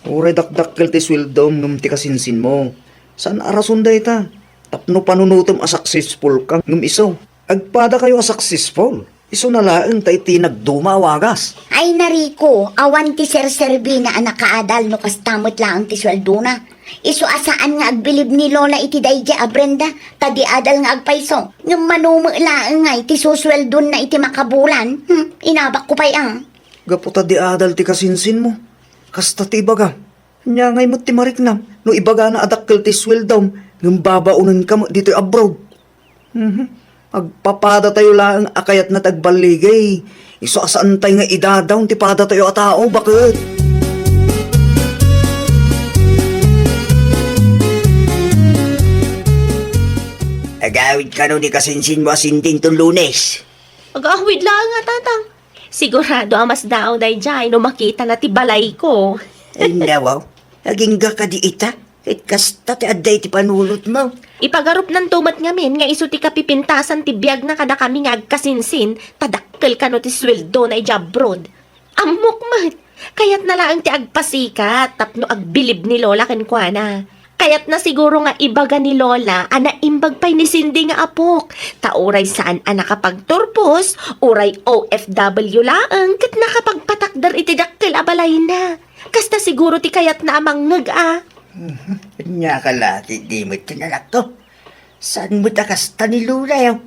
Uray dakdakkel ti swildom nung ti kasinsin mo. Saan arason day ta? Tapno panunutom a successful kang ngum iso. Agpada kayo a successful. Iso na laeng ta iti nagdumawagas. Ay nariko, awan ti serserbi na anak kaadal no kastamot lang ti sweldo na. Iso asaan nga agbilib ni Lola iti dayja a Brenda, tadi adal nga agpaiso. Ngam manumo lang nga iti susweldon na iti makabulan. Inabak ko pa'y ang. Gaputa di adal ti kasinsin mo. Kasta ti ibaga. Nya ngay mo ti mariknam. No ibaga na adakkel ti sweldom. Ngam babaunan ka mo dito abroad. Agpapada tayo lang akayat na tagbaligay. Iso asaan tayo nga idadaw ti pada tayo a tao. Bakit? Agawid ka no ni kasinsin mo asinding tong Lunes. Agahwid lang nga, tatang. Sigurado amas daw day jay no makita na ti balay ko. Ay nawaw. Agingga ka di ita. Kahit kasta ti aday ti panulot mo. Ipagarup ng tumat ngamin nga iso ti kapipintasan ti biyag na kada kami nga agkasinsin, tadakkel ka no ti sweldo na ijabrod. Amok mat, kayat na lang ti agpasikat, tapno agbilib ni Lola kenkwana. Kayat na siguro nga ibaga ni Lola, ana imbag pa'y ni Cindy nga apok. Tauray saan nakapagturpos, uray OFW laang, kat nakapagpatakdar iti dakkel abalay na. Kasta siguro ti kayat na amang ngag. Nya ka lati di mo tinanak to. Saan mo takasta ni Lulayaw?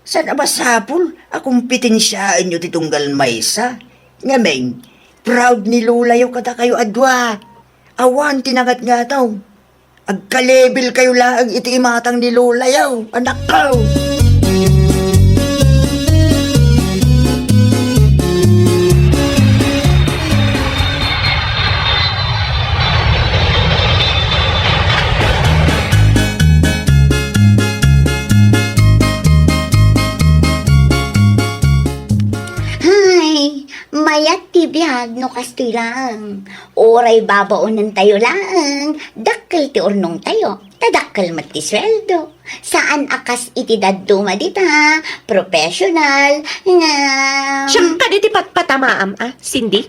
Saan abasapol akong pitinsyaan nyo titunggal maysa? Ngameng, proud ni Lulayaw kada kayo adwa. Awan tinagat nga taw. Agka-level kayo laang iti imatang ni Lulayaw, anak ko. Hay, mayat ti biyag no kastoy lang. Oray babaunan tayo lang. Dakkel ti urnong tayo. Tadakkel mat ti sweldo. Saan akas iti daduma dita? Professional. Nga... Siyang ka di patpatamaam, Cindy?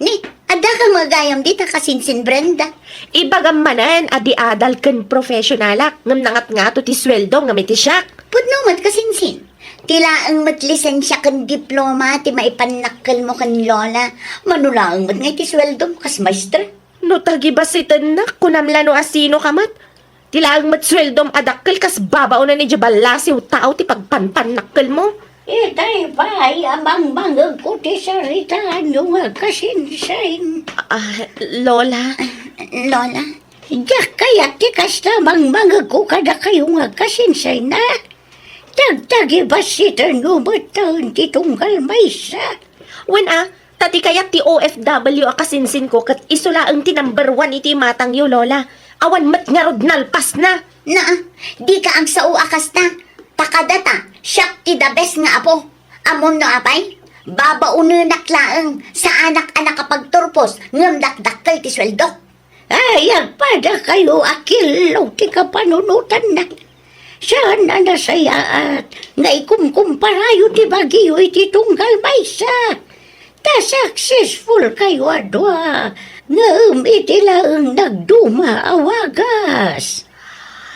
Ni, ada kang magayam dita kasinsin Brenda. Ibagam manan, adi adal ken professionalak, ngam nangat nga to ti sweldo, ngam iti siyak. Pudno mat kasinsin. Tila ang mat lisensya kan diploma ti maipanakkel mo kan lola. Manulaang mat nga iti sweldo kas maestra. No tagibasitan na, kunamla no asino kamat. Tilaang mat sweldom adakkel kas babao na ni Jabalasiw tao ti pagpanpanakkel mo. Itay pa'y amang mangag ko ti saritaan yung kasinsain. Lola, Lola, diyak kaya ti kastamang mangag ko kada kayo nga kasinsain na. Tagtagi basitan yung mataon ti tunggal maysa. when tati kayat ti OFW akasinsin ko kat isula ang ti number 1 iti matang yo, Lola. Awan mat nga rod nalpas na. Na, di ka ang sao akas na. Takadata, siyak ti the best nga apo. Amon no apay, babaununak laang sa anak-anak kapag turpos ngam dakdakkel ti sweldo. Ay, agpada kayo akilaw ti kapanunutan na. Saan na nasayaat nga ikumkumparayo ti bagyo iti tunggal maysa. Ta successful kayo adwa nga iti laang nagduma awagas.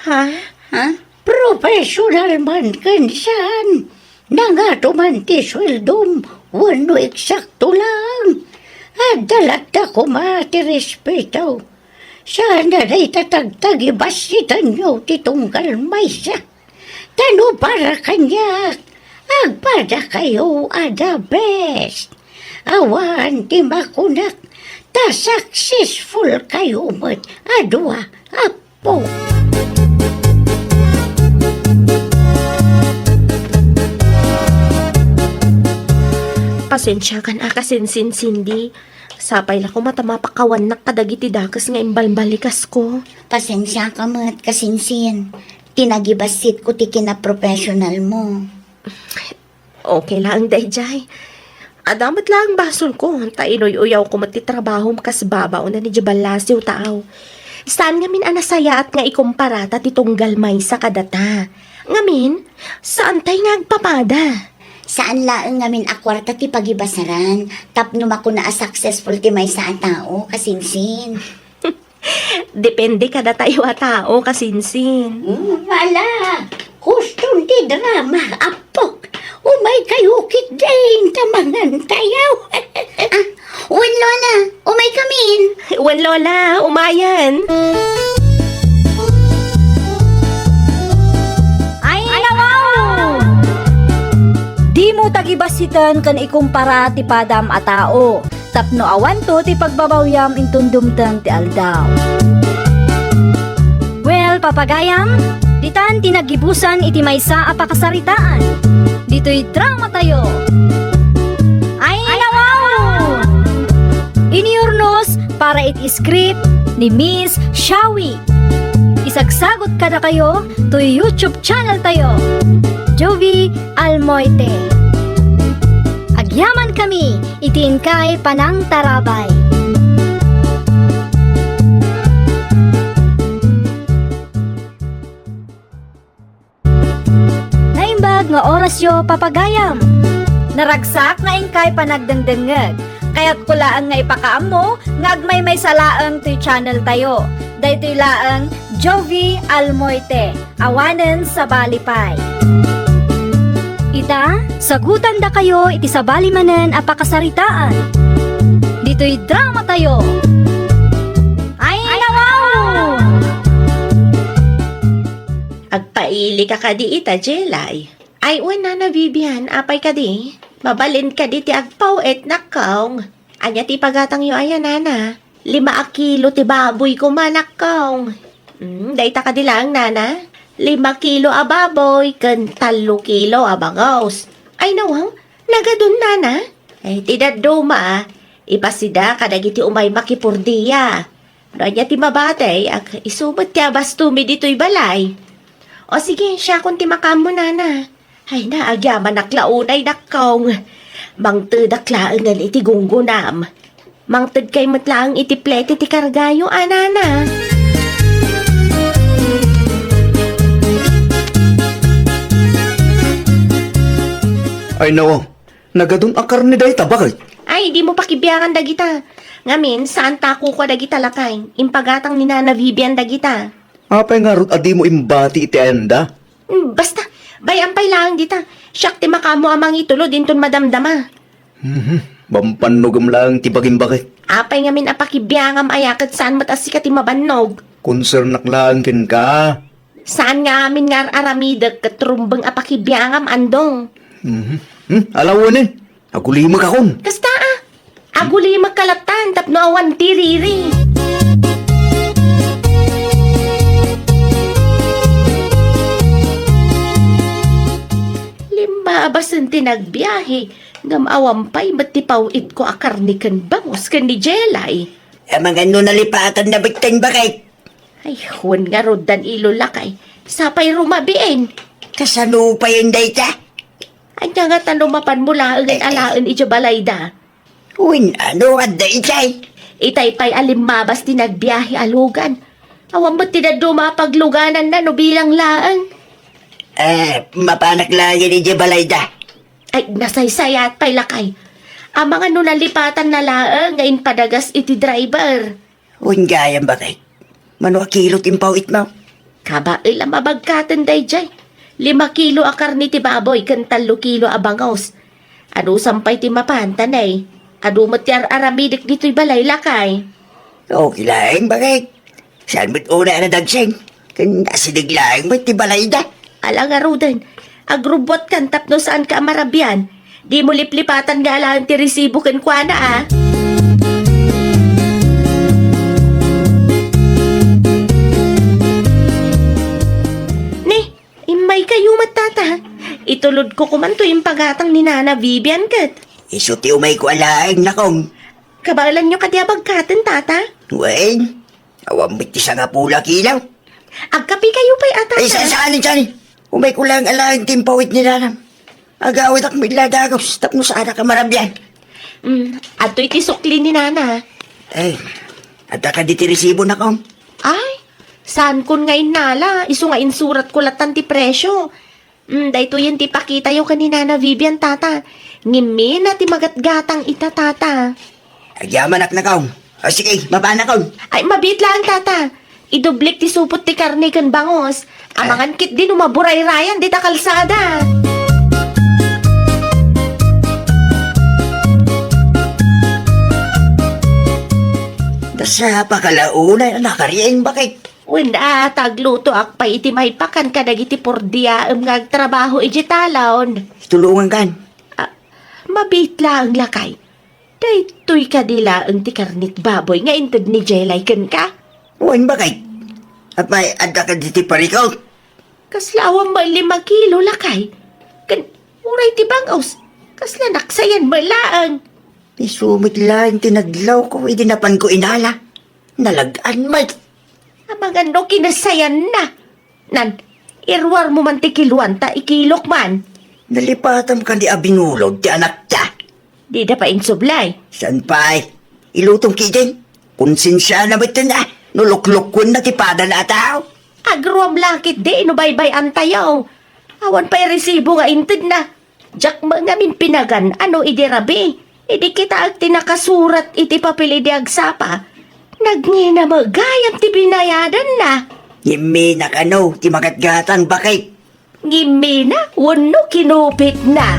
Ha? Ha? Professional man kansan. Nangato man ti sweldom, wano eksakto lang. At dalat ako mati respeto. Sana na'y tatagtagi basitan nyo ti tunggal maysa. Tano para kanyak, agpada kayo ada best. Awan ti makunak, ta successful kayo mat adwa apo. Pasensya kan akasinsin, Cindy. Sapay la ko matamapakawan na kadagiti dakas nga imbalbalikas ko. Pasensya ka mat kasinsin. Tinagibasit ko ti kina-professional mo. Okay lang, dayjay. Adamat lang basol ko. Tainoy-uyaw ko matitrabaho makas babaw na ni Jabalasiw tao. Saan ngamin anasaya at nga ikumpara ti tunggal may sa kadata. Ngamin, saan tayo nga agpapada? Saan laang ngamin akwarta ti pagibasaran, tapno ako na successful ti may sa tao, kasinsin. Depende kada tayo a tao, kasinsin. Wala, kustom ti drama, apok. Umay kayo kit din, tamangan tayo. Wen Lola, umay kamin. Wan Lola, umayan. Ay, wow! Di mo tagibasitan kan ikumpara ti padam a tao. Tapno awan to ti pagbabawyam intundumtang ti aldaw. Well, papagayam, ditan tinagibusan iti maysa a pakasaritaan. Dito'y drama tayo. Ay, wow! Iniurnos para iti script ni Miss Shawi. Isagsagot kada kayo to YouTube channel tayo. Jovi Almoite. Agyaman kami, itiin kay Panang Tarabay. Naimbag nga oras yo papagayam. Naragsak nga ingkay panagdengdengeg. Kaya't kulaan nga ipakaam mo, nga agmay may salaang ti channel tayo. Daytoy laang Jovi Almoite. Awanen sa Balipay. Ita, sagutan da kayo iti sabali manen a pakasaritaan. Dito'y drama tayo. Ay, wow! Agpaili Mamili ka di ita, Jelay. Ay, una na, Vivian. Apay ka di. Mabalin ka di ti agpaw et nakaw. Anya ti pagatang yu ayan, nana. 5 kilo ti baboy ko manakaw. Dayta ka di lang, nana. 5 kilo a baboy, ken 3 kilo a bangaws. Ay, nawaw. Nagadun, nana. Ay, tidaduma, ipasida kadagiti umay makipurdiya. Anya ti mabatay, isumot ti abastumi dito'y balay. O sige, siya kung ti makamo, nana. Ay na, agyaman naklaunay nakong. Mangtid aklaangan iti gunggunam. Mangtid kay matlaang iti plete ti kargayo, anana. Ay no, nagadun ang karne day tabakay. Ay, di mo pakibiyakan dagita. Ngamin, saan tako ko dagita lakay? Impagatang ni Nana Vivian dagita. Apay nga rot adi mo imbati iti anda. Basta, bayampay lang dita. Siyak ti makamo amang itulo din ton madamdama. Bampanogam lang ti bagimbakay. Apay ngamin apakibiyangam ayakat saan matas ka ti mabannog. Konsernak lang ken ka. Saan nga amin nga aramidag katrumbang apakibiyangam andong. Alawanin, agulimag akon. Kasta aguli magkalatan tapno awan tiriri. Abasan tinagbiyahe, ngam awampay matipawit ko akarnikan bangos kan ni Jelay. Amang ano nalipatan na bitin bakay? Ay, huwan nga rodan ilulakay, sapay rumabiin. Kasano pa yun dayta? Anya nga tanumapan mula ang alaan ijabalayda. Uwin ano at daytay? Itay pa'y alimabas tinagbiyahe alugan. Awang ba't tinaduma pagluganan na no bilang laang? Mapanak lagi ni Jabalayda. Ay, nasaysayat pa'y lakay. Amang ano nalipatan na laang ngayon padagas iti driver. Uwin gayang bakay? Mano kilot impawit mo? Kabail ang mabagkatan day jay. 5 kilo a karni ti baboy, kan 3 kilo a bangaws. Ano sampay ti mapantan eh. Ano mo ti aramidik dito'y balay lakay. Okay lang bakay? Saan mo't una na dagsing? Kan nasidig lang mo't ti Balayda. Alang arudan, agrubot kan tapno saan ka marabyan. Di mo liplipatan nga lang ti resibo kan kwa na Ni, imay kayo matata. Itulod ko kumanto yung pagatang ni Nana Vivian kat. Iso ti umay ko alaang nakong. Kabalan nyo katiabagkatan, tata? Uwin, awamit ti sa nga pula kilaw. Agkapi kayo pa'y atata. Ay, saan? Umay ko lang alaang timpawit ni Nanam. Agawit ak midladagos, tapno sa anak ka marabyan. Ato iti sukli ni Nana. Ay, at ka di ti resibo na kong. Ay, saan kun ngayon nala? Iso nga insurat ko latan ti presyo. Dahito yan ti pakita yung kanina na Vivian, tata. Ngimi na ti magatgatang ita, tata. Agyaman ak na kong. O sige, mabana kong. Ay, mabit lang, tata. Idublik ti supot ti karne kan bangos. Amangan kit din umaburay rayan di ta kalsada. Dasa pakalauna na nakariyan bakit? Wenda, tagluto ak pa iti may pakan kadag iti pordia ngagtrabaho iti talon. Tulungan kan. Mabit lang lakay. Daytoy kadila ang ti karnit baboy nga intod ni Jelay ken ka. Uwan bakit? Apay, adda ka di ti parikaw. Kaslawang mo 5 kilo lakay. Kan, uray ti bangaws. Kasla naksayan mo laang. Isumit lang tinaglaw ko, idinapan ko inala. Nalagaan mo. Amang ano kinasayan na. Nan, irwar mo man ti kiluan ta ikilok man. Nalipatam ka di abinulog ti anak ta. Di da pa insublay. San pa'y? Ilutong kidin. Konsensya na ba't na? Nuluklok ko na tipada na tao. Agruam lakit di inubaybay antayaw. Awan pa'y resibo nga intid na. Jack mga min pinagan ano idirabi. Idi kita ag tinakasurat iti papel idi agsapa. Nagngina magayam ti binayadan na. Yimi na kano, ti magatgatan bakit? Ngimi na, wano kinupit na.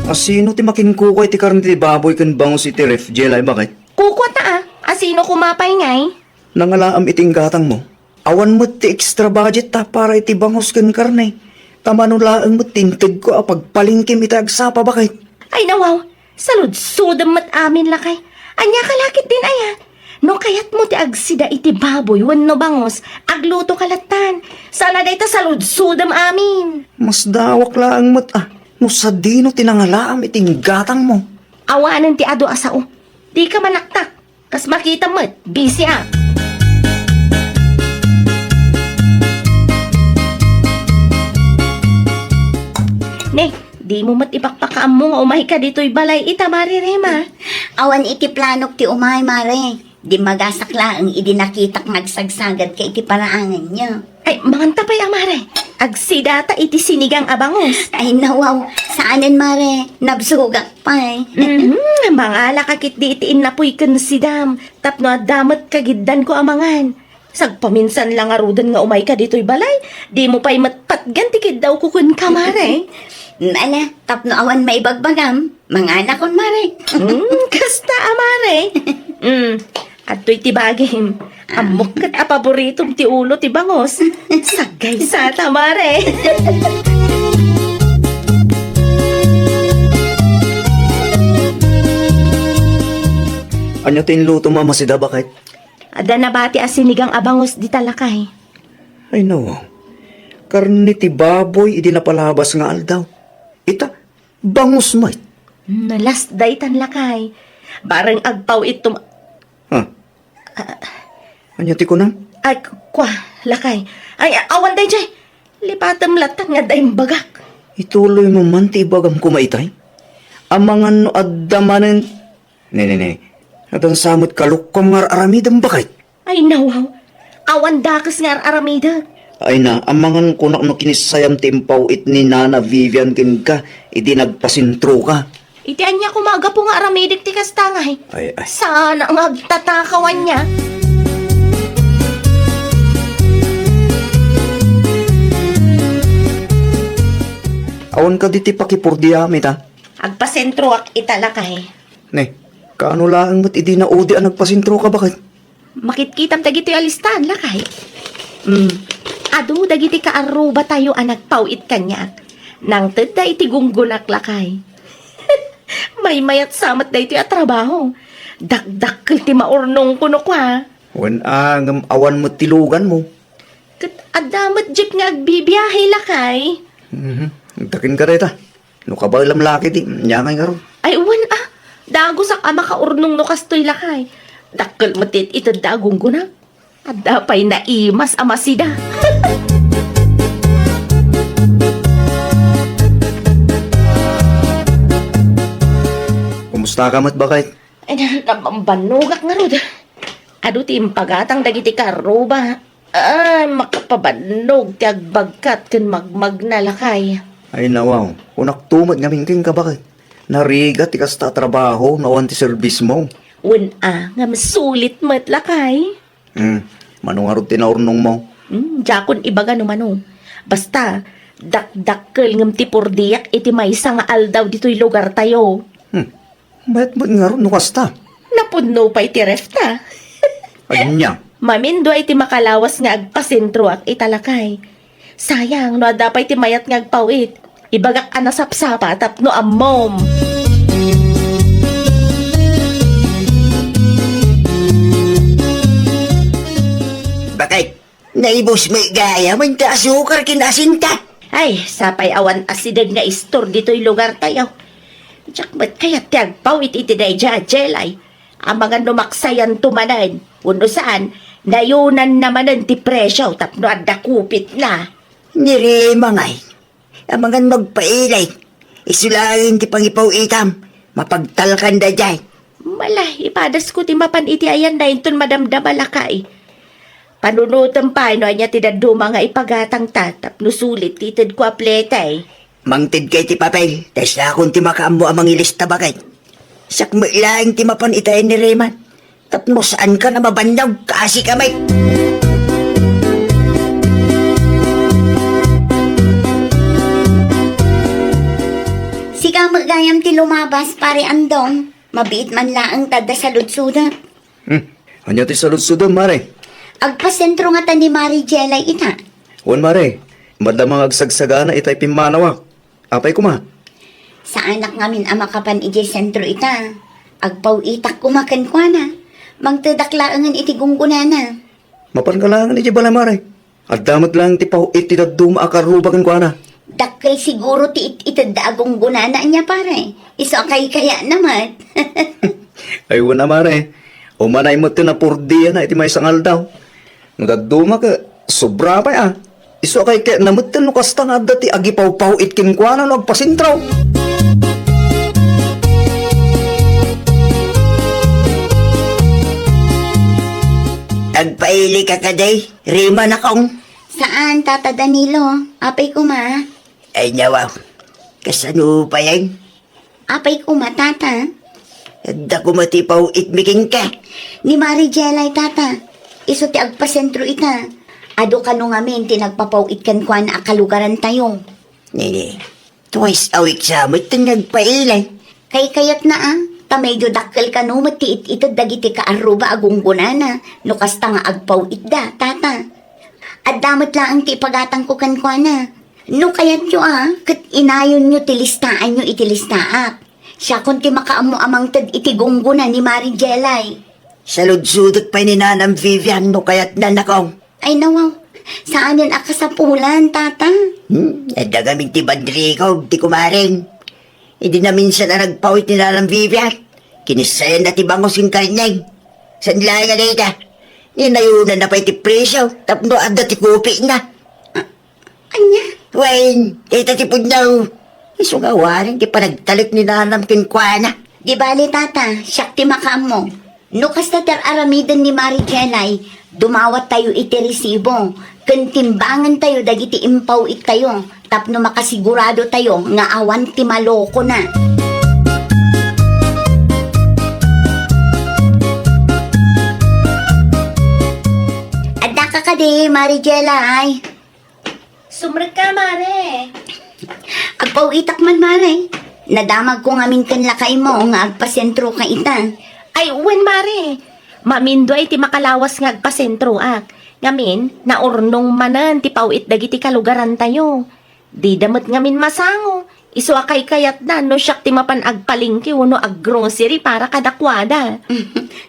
Asino ti makinkukoy ti karne ti baboy ken bangos iti ref, Jelay bakit? Kukwat na Asino kumapay ngay? Nangalaam iting gatang mo. Awan mo ti extra budget ta para iti bangos ken karne. Tamanulaang mo tintig ko pagpalingkim iti agsapa bakit? Ay nawaw, salud-sudam mat amin lakay. Anya kalakit din aya. No kayat mo ti agsida iti baboy wenno bangos, agluto kalatan. Sana day ta salud-sudam amin. Mas dawak laang mat no sa dino tinangalaam iting gatang mo. Awanan ti ado asao. Di ka manaktak. Kas makita mo't, busy ah. Ne, di mo mat ipakpakaam mo nga umahi ka dito'y balay ita, Marirema. Awan iti planok ti umay, mare. Di magasakla ang idinakitak nagsagsagad kay iti paraangan niya. Ay, manganta pa'y amare. Agsidata iti sinigang abangos. Ay nawaw, saanin mare? Nabsugak pa eh. Mga lakakit di itiin na po'y kan si Dam. Tapno damat kagiddan ko amangan. Sagpaminsan lang arudan nga umay ka dito'y balay. Di mo pa'y matpatgan tikid daw kukun kamare. Nala, tapno awan maibagbagam. Mga anak kon mare. Kasta amare. At to'y tibagim. Amok kat apaboritom ti ulo ti bangos. Sagay sa tamare. Anya tinluto mama si bakit? Ada na bati asinigang abangos di talakay. Ay no. Karne ti baboy idi napalabas nga aldaw. Ita, bangus mo. Nalas day tan lakay. Barang agpaw itom. Ha? Anya ti ko nang? Ay, kwa, lakay. Ay, awan day jay. Lipatam latang nga day bagak. Ituloy mo man ti ibagam kumaitay. Amangan no addamanen. Ne. Atang samot kalukkom nga aramidam bakit? Ay, nawaw. Awan dakas nga aramida. Ay na, amangan kunak no kinisayam timpaw it ni Nana Vivian kin ka, idi nagpasintro ka. Iti anya kumaga po nga aramidik ti kastangay. Ay. Sana ang agtatakawan niya. Awan ka diti pakipurdiamit ha. Agpasentro ak italakay. Ne, kaano lang mo't idi na udi ang nagpasintro ka bakit? Makitkitam dagiti alistan lakay. Adu dagiti kaaruba tayo ang nagpawit kanyak. Nang tada iti gunggunak lakay. May mayat samat da iti atrabaho. Dakdakkel ti maurnong kuno kwa. Wan angam awan mo tilugan mo. Kat adamat jik nga agbibiyahe lakay. Takin ka reta. No ka ba ilam laki di, nyangay nga ron. Ay uwan dago sak ama kaurnong no kastoy lakay. Dakkel matit ito dagong gunak. Ada pa'y naimas amasida. Kumusta ka mat bakit? Ay, nabambanugak nga rod. Ado ti impagatang dagiti karuba. Makapabanog ti agbagkat ken magmag na lakay. Ay nawaw, kunak tumad nga mingking ka bakit? Narigat ti kasta trabaho, nawan ti service mo. Nga masulit mat lakay. Manungarod tinaurnong mo. Jakon ibaga naman Basta, dakdakkel ngam ti purdiyak iti maysa nga aldaw dito'y lugar tayo. Ba't nga ron, no kasta? Napudno pa iti refta. Anya? Mamindo ay ti makalawas nga agpasentro ak italakay. Sayang, no adapay ti mayat nga agpawit. Ibagak anasapsapa tapno ammom. Bakit? Naibos may gaya, may asukar kinasinta. Ay, sapay awan asidag nga istor dito'y lugar tayo. Diyak ba't kaya tiagpawit iti day jelay? Ang mga numaksayan tumanan. Uno saan, nayunan namanan ti presyo tapno adda kupit na. Nirimangay. Ang mga magpailay. Isulayin ti pangipaw itam. Mapagtalkan da dyan. Malay, ipadas ko ti mapan iti ayan na inton madamdamalakay. Panunutan pa, no anya tidaduma nga ipagatang tatap, nusulit titid ko apletay. Mangtid kay ti papel. Tas na akong ti makaambo amang ilista bakit? Sak mailaing ti mapan itay ni Raymond. Tapno saan ka na mabanyag kasi kamay. Sika magayam ti lumabas, pare andong. Mabiit man laang tada sa ludsuda. Anya ti salud-sudon, mare. Agpasentro nga ta ni Mari Jelay ita. Wan, mare. Madamang agsagsagana itay pimanawa. Apay ko, ma. Sa anak ngamin ama kapan iti sentro ita. Agpawitak kumakan kwa na. Mangtadaklaangan iti gunggunana. Mapankalangan iti bala, mare. At damat lang ti pao iti daduma akarubakan ko, ana. Dakkel siguro ti itadda gunggunana niya pare. Iso kay kaya naman. Ay, wana, mare. Umanay mo ti napurdiya na iti may sangal daw. Nagdaduma ka, sobra pa ya. Iso kay kaya namutin no kasta nga dati agipaw-paw itkin kwa na nagpasintraw. Agpaili ka kaday, rima na kong. Saan, Tata Danilo? Apay ko ma. Ay nawaw, kasano pa yan? Apay ko ma, Tata. Agda ko matipaw itmiking ka. Ni Mari Jelay, Tata. Iso ti agpasentro ita. Ado ka nung amin, tinagpapawit kan kwa na akalugaran tayo. Nini, twice a week sa mo't nagpailay. Kay kayat na ta medyo dakkel ka no, matiit ito dagiti ka aruba agunggunana. No kasta nga agpawit da, Tata. At damat lang ang ti pagatang ko kan kwa na. No kayat nyo kat inayon nyo tilistaan nyo itilistaak. Siya kung ti makaamo amang tad iti gungguna ni Mari Jelay. Saludsudot pa ni Nanang Vivian no kayat na nakong. Ay nawaw, saan yan akasapulan, Tata? Nadagaming ti Badrigo, ti kumaring. Hindi na minsan na nagpawit ni Nanang Vivian. Kinisayan na ti bangos yung karnyag. Sanlay nga dita. Ninayunan na pa iti presyo. Tapno anda ti kupi na. Anya? Wayne, dita ti pudnaw. Isungawarin ti panagtalik ni Nanang Kinkwana. Di bali, Tata, siyak ti makaamo. No kasta ter aramidan ni Mari Jelay, dumawat tayo iti resibo. Kantimbangan tayo, dagiti impaw it tayo. Tapno makasigurado tayo, nga awan ti maloko na. Adda ka ka di, Mari Jelay. Sumrek ka, mare. Agpawitak man, Mare. Nadamag ko nga minkan lakay mo, nga agpasentro ka ita. Ay, wen mare. Mamindo ay ti makalawas nga agpasentro ak. Ngamin, naurnong manan ti pawit dagiti kalugaran tayo. Di damot ngamin masango. Iso akay kayat na no siyak ti mapan agpalingki no aggrocery para kadakwada.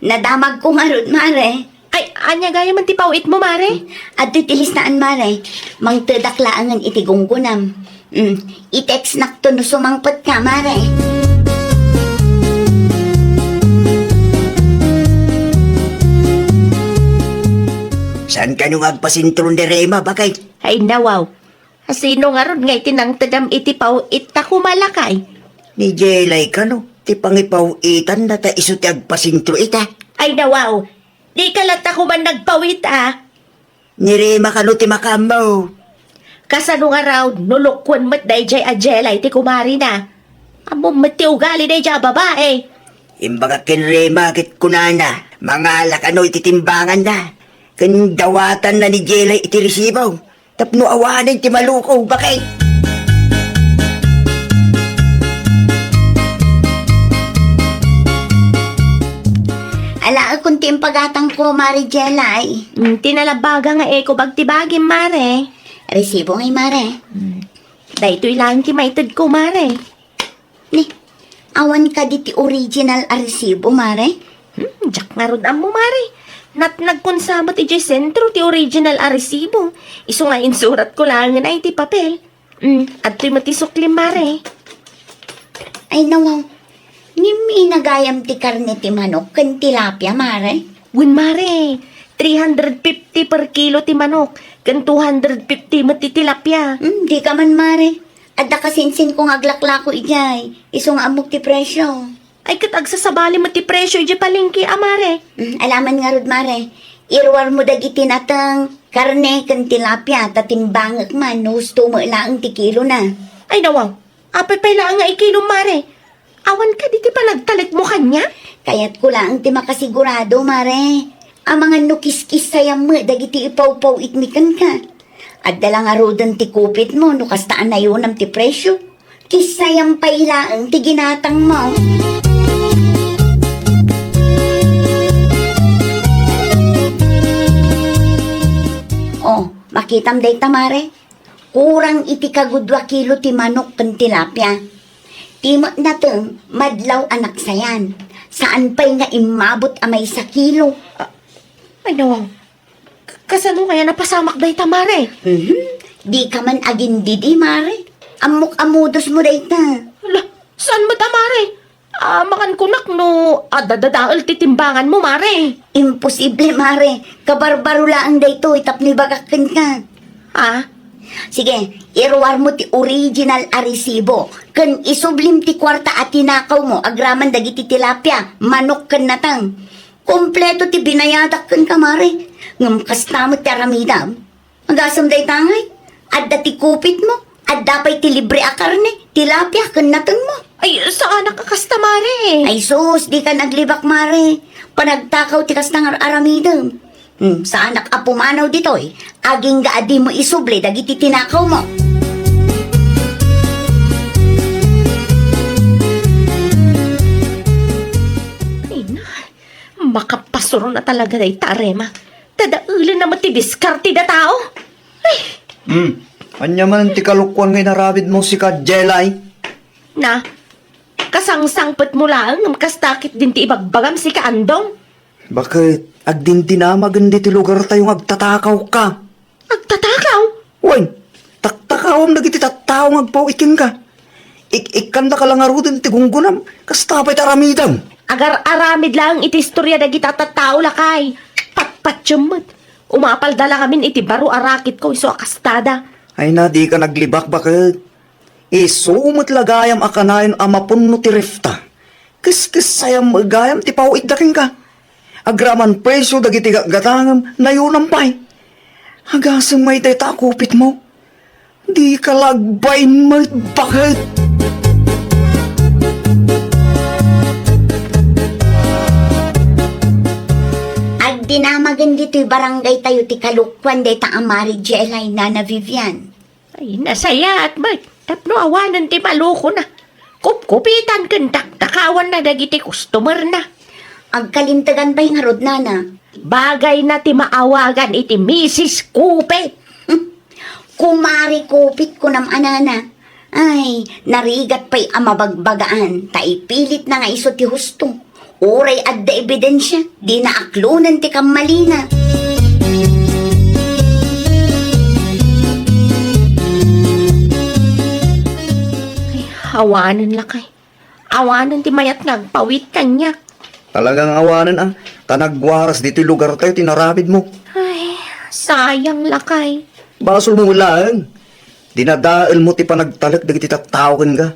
Nadamag ko nga ron, Mare. Ay, anya gaya man ti pawit mo, mare. At tilistaan, Mare. Mangtadaklaangan iti gunggunam. I-text nakto no sumangpot ka, Mare. Saan ka nung agpasintron de Rema, bakay? Ay, nawaw. Sino nga ron ngay tinang tadam iti pawit ta kumalakay? Ni Jelay ka no? Ti pangipawitan na ta iso ti agpasintro ita. Ay, nawaw. Di ka lang ta man nagpawit Ni Rema ka no ti makamaw. Kasano nga raw, nulukwan mat day jay ajelay ti kumari na. Amo mat ti ugali day jay babae. Imbaga ken Rema kit kunana. Mga lakano ititimbangan na. Ken dawatan na ni Jelay iti resibaw. Tapno awanin ti malukaw, bakay? Ala, kunti ang pagatang ko, Mari Jelay. Tinalabaga nga ko bagtibagin, mare. Resibo ngay, Mare. Dahito'y lang ti maitid ko, mare. Ni, awan ka di ti original a resibo, Mare. Jack nga ron mo, mare. Nat nagkonsabot iti sentro ti original a resibo. Iso nga insurat ko lang nga iti papel. At to'y matisuklim, mare. Ay, nawaw. Ni minagayam ti karne ti manok, kan tilapia, Mare. Win, mare. 350 per kilo ti manok. Kan 250 mati tilapia. Di ka man, Mare. Adda kasinsin kong aglaklako ijay. Iso nga amok ti presyo. Ay katag sa sabali mati presyo iti palengke, mare. Alaman nga rod, Mare. Irwar mo dagiti natang karne kan tilapia, tatimbangak man, gusto mo ilaang ti kilo na. Ay nawaw, apay pala nga ikilo, mare. Awan ka diti pa nagtalit mo kanya? Kaya't ko lang ti makasigurado, Mare. Ang mga nukis-kis sayang mo, dagiti ipaw-paw itmikan ka. At dalang arudan ti kupit mo, nukastaan na yun ang ti presyo. Kisayang pailaang ti ginatang mo. makitam day tamare. Kurang iti kagudwa kilo ti manok ken tilapia. Timot na tong madlaw anak sayan. Saan pa'y nga imabot amay sa kilo? Ay, nawang. Kasano kaya napasamak day tamare? Di ka man agin didi, mare. Amok-amudos mo day ta. Ala, saan mo tamare? Makan kunak no, dadadaal titimbangan mo, mare. Imposible, mare. Kabarbaro lang day to, itapni bagakin ka. Sige, iruwar mo ti original aresibo. Kan isublim ti kwarta at tinakaw mo, agraman dagiti tilapia, manok kan natang. Kompleto ti binayadak kan kamare. Ngam kastamot ti aramidam. Magasam day tangay. Adda ti kupit mo. Adda pa'y ti libre a karne. Tilapia kan natang mo. Ay, saan nakakasta, mare? Ay sus, di ka naglibak mare. Panagtakaw ti kastangar aramidam. Sa anak apumanaw ditoy, aging gaadi mo isuble dagiti tinakaw mo. Ay na, makapasuro na talaga day tarema. Tadaulan naman ti diskarte da tao. Anya man ti kalukwan ngay narabid mo si Kadjelay. Na, kasangsangpet mo lang, kastakit din ti ibagbagam si Kaandong. Bakit? Agdindinamagan di ti lugar tayong agtatakaw ka. Agtatakaw? Uy, taktakawam na giti tattao agpawikin ka. Ikanda ka lang arudin ti gunggunam, kastapay taramidam. Agar-aramid lang iti istorya na gitatatao lakay. Patpatsumot. Umapal dala kamin iti baro arakit ko iso akastada. Ay na, di ka naglibak bakit? Isumot lagayam akanayon amapun no ti refta. Kis sayam magayam ti pawitdaking ka. Agraman presyo dagiti gatangam na yunampay. Hagasang may tay takupit mo. Di ka lagbay may bakit? Dinamagan dito'y barangay tayo ti kalukwan day ta amari jelay Nana Vivian. Ay, nasaya at ba't? Tapno awanan ti maluko na. Kupitan kendak takawan na dagiti customer na. Agkalintagan ba'y nga rod, Nana? Bagay na ti maawagan iti Mrs. Kupit. Kumari kupit ko nam anana. Ay, narigat pa'y amabagbagaan. Taipilit na nga iso ti husto. Uray adda ebidensya, di na aklunan ti kamalina. Ay, awanan lakay. Awanan ti mayat nagpawit kanya. Talagang awanan tanagwaras dito lugar tayo tinarabid mo. Ay, sayang lakay. Basol mo lang. Dinadaal mo ti panagtalag dagiti tattawin ka.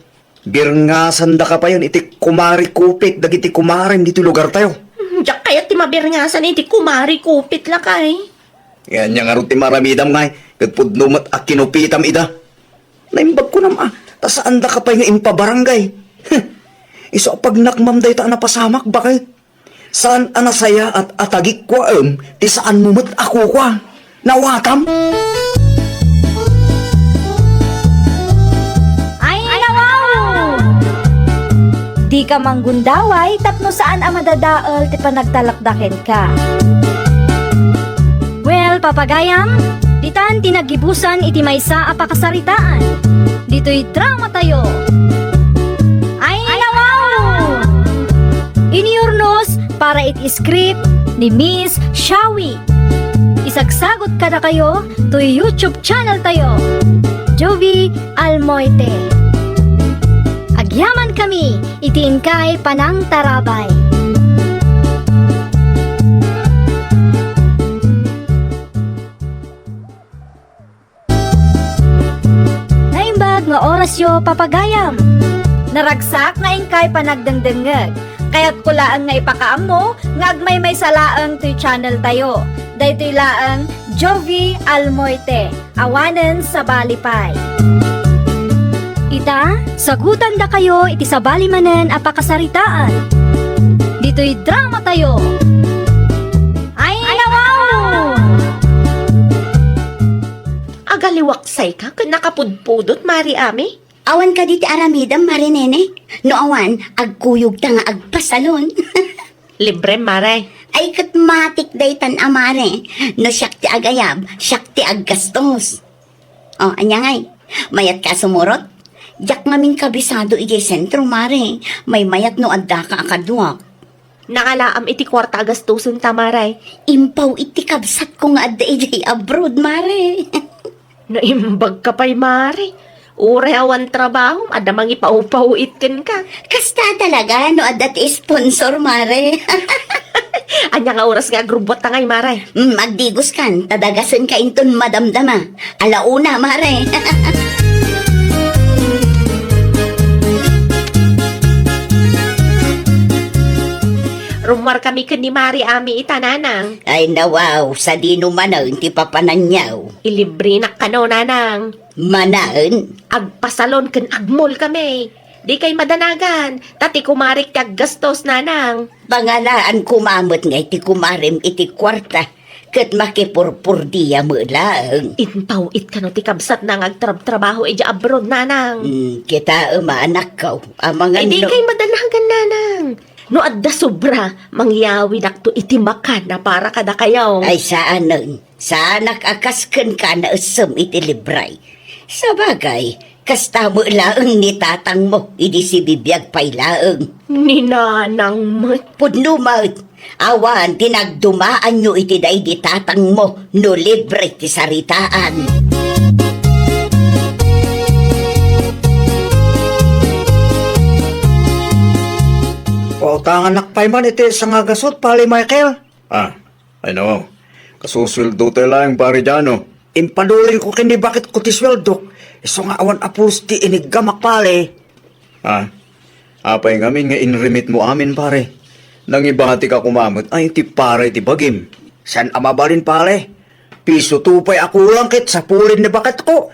Birngasan da ka pa yun, iti kumari kupit, dagiti kumarin dito lugar tayo. Diyak kaya ti mabirngasan iti kumari kupit lakay. Yan yung arot ti maramidam ngay, kagpudnumat at kinupitam ida. Naimbag ko naman, tasaan da ka pa yung impabarangay. Iso pag nakmam day ta napasamak, bakit? Saan anasaya at atagik kwa ti saan mumat ako kwa? Nawatam? Di ka manggundaway, tapno saan ang madadaol ti panagtalakdaken ka. Well, papagayam, ditan tinagibusan iti maysa a pakasaritaan. Dito'y drama tayo. Ay, nawaw! Iniurnos para iti script ni Miss Shawi. Isagsagot ka na kayo to YouTube channel tayo. Jovi Almoite. Agyaman kami, itiin kay Panang Tarabay. Naimbag nga orasyo papagayam. Naragsak nga ingkay panagdengdengeg. Kaya't kulaan nga ipakaam mo, nga agmay may salaang to'y channel tayo. Daytoy laang Jovi Almoite, awanen sa Balipay. Ita, sagutan da kayo iti sabali manen apakasaritaan. Dito'y drama tayo. Ay, nawaw! Agaliwaksay ka, nakapudpudot, Mari Ami. Awan ka diti aramidam, marinene. No awan, agkuyog ta nga agpasalon. Libre, Maray. Ay katmatik daytan amare. No siyak ti agayab, siyak ti aggastos. O, anya ngay. Mayat ka sumurot? Jak ngamin kabisado iti sentro, mare. May mayat no adda ka akaduak. Nakalaam iti kwarta agastusun ta, Maray. Impaw iti kabsat ko nga adda iti abroad, mare. Naimbag ka pa'y, Maray. Uray awan trabaho, adamang ipaupawitin ka. Kasta talaga, no adda ti sponsor, mare. Anya nga oras nga grubot ta ngay, Maray. Magdigos kan, tadagasan ka inton madamdama. Alauna, mare. Rumar kami ka ni Mari Ami itananang. Ay nawaw, sa dino manaon ti papananyaw. Ilibre na kano, nanang. Manaon? Agpasalon kan agmol kami. Di kay madanagan. Tati kumarik kag gastos, nanang. Pangalaan kumamot nga iti kumarim iti kwarta. Kat makipurpur diya mo lang. Inpaw it kano ti kabsat nang agtrab-trabaho ija abroad, nanang. Kita maanak ko. Ang mga Di kay madanagan, nanang. No adda sobra, mangyawi nakto iti makan na para kada kayaw. Ay saan nun? Saan nakakaskan ka na usam iti libray? Sa bagay, kasta mo laang ni tatang mo, idi si bibiyag pay laang. Ni nanang mat. Pudno maut, awan tinagdumaan nyo iti day di tatang mo, no libre ti saritaan. Pautangan nakpay man iti sa nga gasot, pali Michael. Ay no, kasusweldo tayo lang pare dyan, no? Impadulin ko kini bakit ko ti sweldo. Iso nga awan apulos ti inigamak pali. Apay ngamin nga inremit mo amin, pare. Nang ibahati ka kumamot, ay ti pare ti bagim. San amabalin pali? Piso tupay ako lang kit sa pulin ni bakit ko.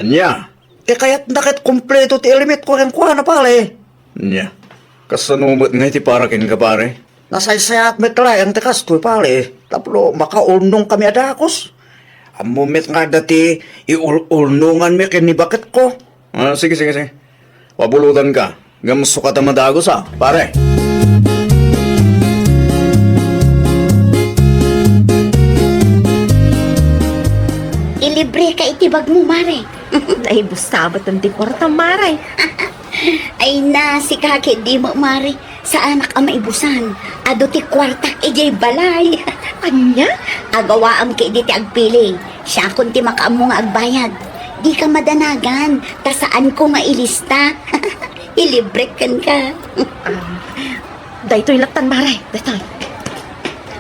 Anya? Kaya't nakit kompleto ti limit ko rin kuha na pali. Anya? Kasanumot nga ti parakin ka, pare. Nasaysayat met layan ti kastoy pali. Taplo makaulnong kami adakos. Amumit nga dati iulnungan mi kini bakit ko. Sige. Pabulutan ka. Gamso ka tamadagos, pare. Ilibre ka itibag mo, mare. Naibusabat ang ti kwarta, Maray. Ay na, si kaki di mo, mare. Sa anak ang maibusan. Ado ti kwartak ijay balay. Anya? Agawaam ka di ti agpili. Siya kun ti makaam mo nga agbayad. Di ka madanagan. Ta saan ko nga ilista. Ilibrekan ka. Daytoy latan, Maray. Daytoy.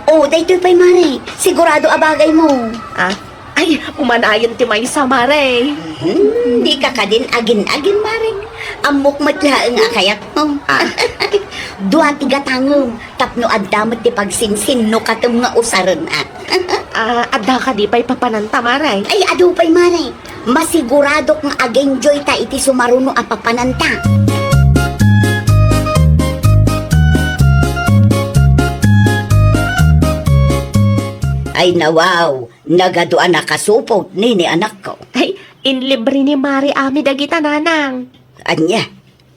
Oh, daytoy pa'y mare. Sigurado abagay mo. Ay, umanayon ti may sa, Maray. Di ka ka din agin-agin, mare. Amok matlaang akayat mo. Dua ti gatangom. Tapno addamot ti pagsinsin no katum nga usaran Adda ka di pa'y papananta, Maray. Ay, ado pa'y mare. Masigurado kung ag-enjoy ta iti sumaruno a papananta. Ay nawaw, nagaduan na kasupot ni anak ko. Ay, inlibre ni Mari Ami dagita, nanang. Anya,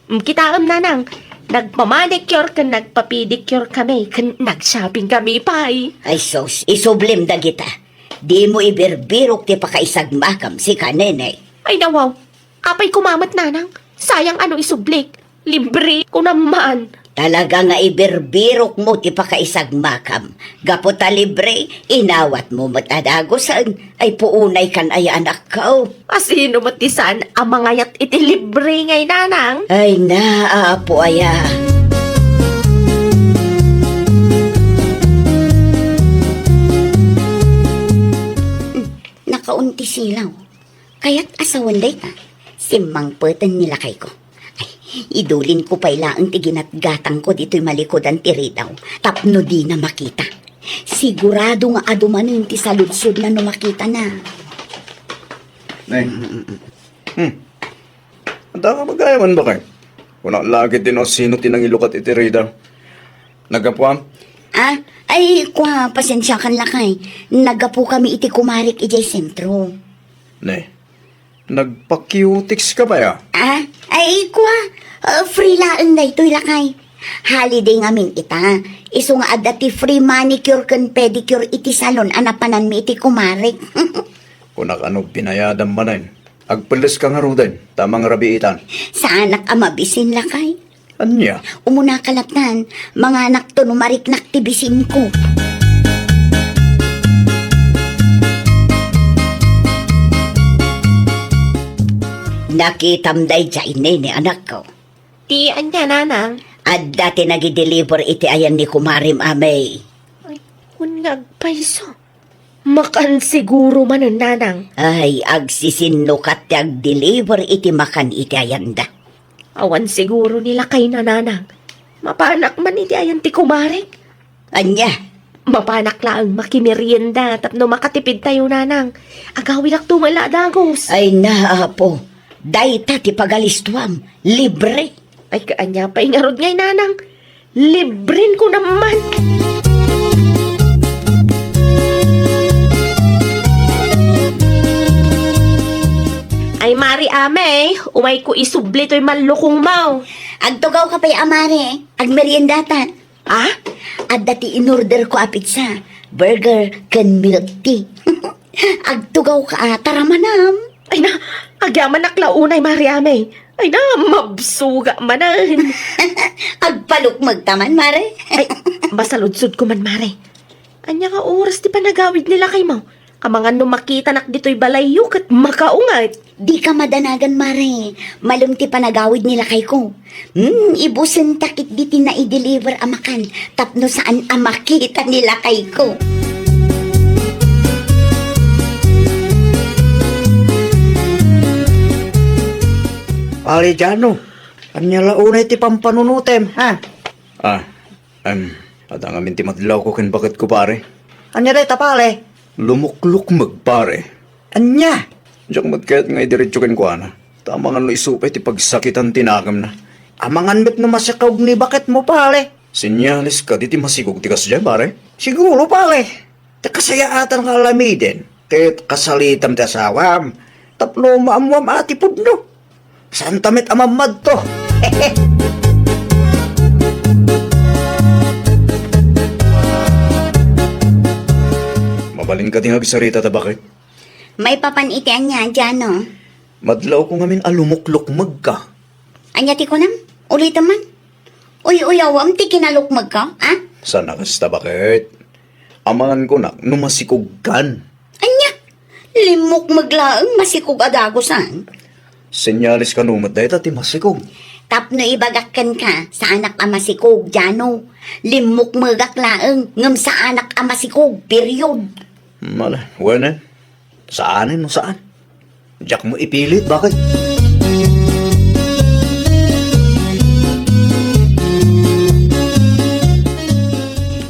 Kitaam, nanang. Nagpamanicure ka, nagpapidicure kami, nag-shopping kami, pay. ay sos, isublim da kita. Di mo ibirbirok ti pakaisagmakam si kanenay. Ay, nawaw. Apay kumamat, nanang. Sayang ano isublik. Libre ko naman. Talaga nga ibirbirok mo ti pakaisagmakam. Gapota libre, inawat mo matadagosan. Ay puunay kan ay anak ko. Asino matisan ang mga yat iti libre ngay, nanang. Ay naapo aya. Nakaunti silaw. Kaya't asawan day ka. Simang patan nila kay ko. Ay, idulin ko pa ilaang tiginatgatang ko dito'y malikodan tiridaw. Tapno di na makita. Sigurado nga adumanin ti saludsod na no makita na. Nay. Anda ka magayaman ba kayo? Wala lagi din o sino tinangilukat itirida. Nagapuam? Ay, kwa, pasensya kan lakay. Nagapo kami iti kumarik ijay sentro. Nay. Nagpa-cutics ka ba ya? Ay, kwa, free laang na ito'y lakay. Holiday ngamin ita. Iso nga adati free manicure kan pedicure iti salon anapanan mi iti kumarik. Kunak ano pinayadan manan. Agpalis ka nga rudan, tamang rabiitan. Sa anak ama bisin lakay. Anya? Umuna kalaptan, mga anak to numariknak tibisin ko. Nakitam day jay ni anak ko. Ti anya nanang. At dati nag-deliver iti ayan ni Kumarim Amay. Ay, kun nagpaiso. Makan siguro man ang nanang. Ay, agsisinlukat ag-deliver iti makan iti ayanda. Awan siguro nila kay nanang. Mapanak man iti ayan ti kumarik. Anya, Mapanak lang makimerienda tapno makatipid tayo nanang. Agawin ak tumala dagos. ay naapo. Dayta ti pagalistuam, libre. Ay kaanya pa ingarod ngay nanang. Librin ko naman. Ay Mari Ame, umay ko isubli to'y manlukong mau. Agtugaw ka pa'y amare, agmeriendatan. Ah? At dati in-order ko a pizza, burger, kan milk tea. Agtugaw ka, taramanam. Ay na, agyaman naklaunay Mari Ame. Ay na, mabsuga manan. Agpalukmag taman, mare. Ay, masaludsod ko man, Mare. Anya ka oras di pa nagawid nila kay mo. Kamangan no makita nak dito'y balayok at makaungat. Di ka madanagan, mare. Malumti pa nagawid nila kay ko. Ibusin takit diti na i-deliver amakan. Tapno saan amakita nila kay ko. Alidyano, anya launay ti pampanunutem, ha? Ah, at ang amin ti madlaw ko kin bakit ko pare. Anya day tapale? Lumukluk magpare. Anya? Diyak magkayat nga idiretso kin ko ana. Tama nga no isupay ti pagsakitan tinagam na. Amangan met no masyakaw ni bakit mo pale? Sinyalis ka, di ti masigog ti kas dyan, pare. Siguro pale. Te kasayaatan ka alamiden. Kahit kasalitam ti asawam. Tapno maamuam ati pudno. Saan tamit amamad to? Mabalin ka ting agsarita ta bakit? May papanitian niya, dyan, no? Madlaw ko ngamin alumukluk magka. Anya ti ko nam? Ulit man. Uy, awam ti kinalukmag ka, ha? Sana kasta bakit? Amangan ko na, numasikog kan. Anya? Limok maglaang masikog adagosan. Senyalis ka numat dahil ti masikog. Tapno ibagakan ka sa anak amasikog, Jano. Limok magak laeng ngam sa anak amasikog, period. Mala, wala. Saanin mo saan? Diyak mo ipilit, bakit?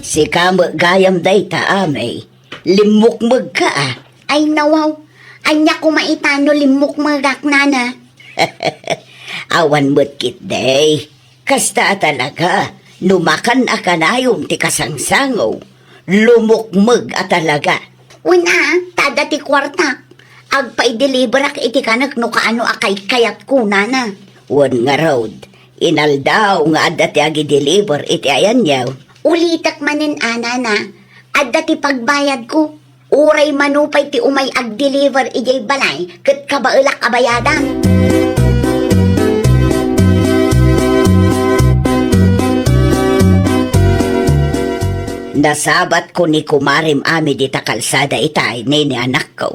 Si kamo gayam day ta amay. Limukmag ka ah. Ay nawaw, anya kumaitano limok magak nana. Awan mo't kit day. Kasta talaga. Numakan akanayong ti kasangsangaw. Lumukmag talaga. Una, tada ti kwarta. Agpa-i-deliver ak iti kanak no kaano akay kayat ko nana. Wan nga road. Inaldaw nga adda ti agi-deliver iti ayan yaw. Ulitak manin anana. Adda ti pagbayad ko. Uray manupay ti umay ag-deliver ijay balay ket kabaelak kabayadan. Nasabat ko ni Kumarim Ami di ta kalsada itay ni anak ko.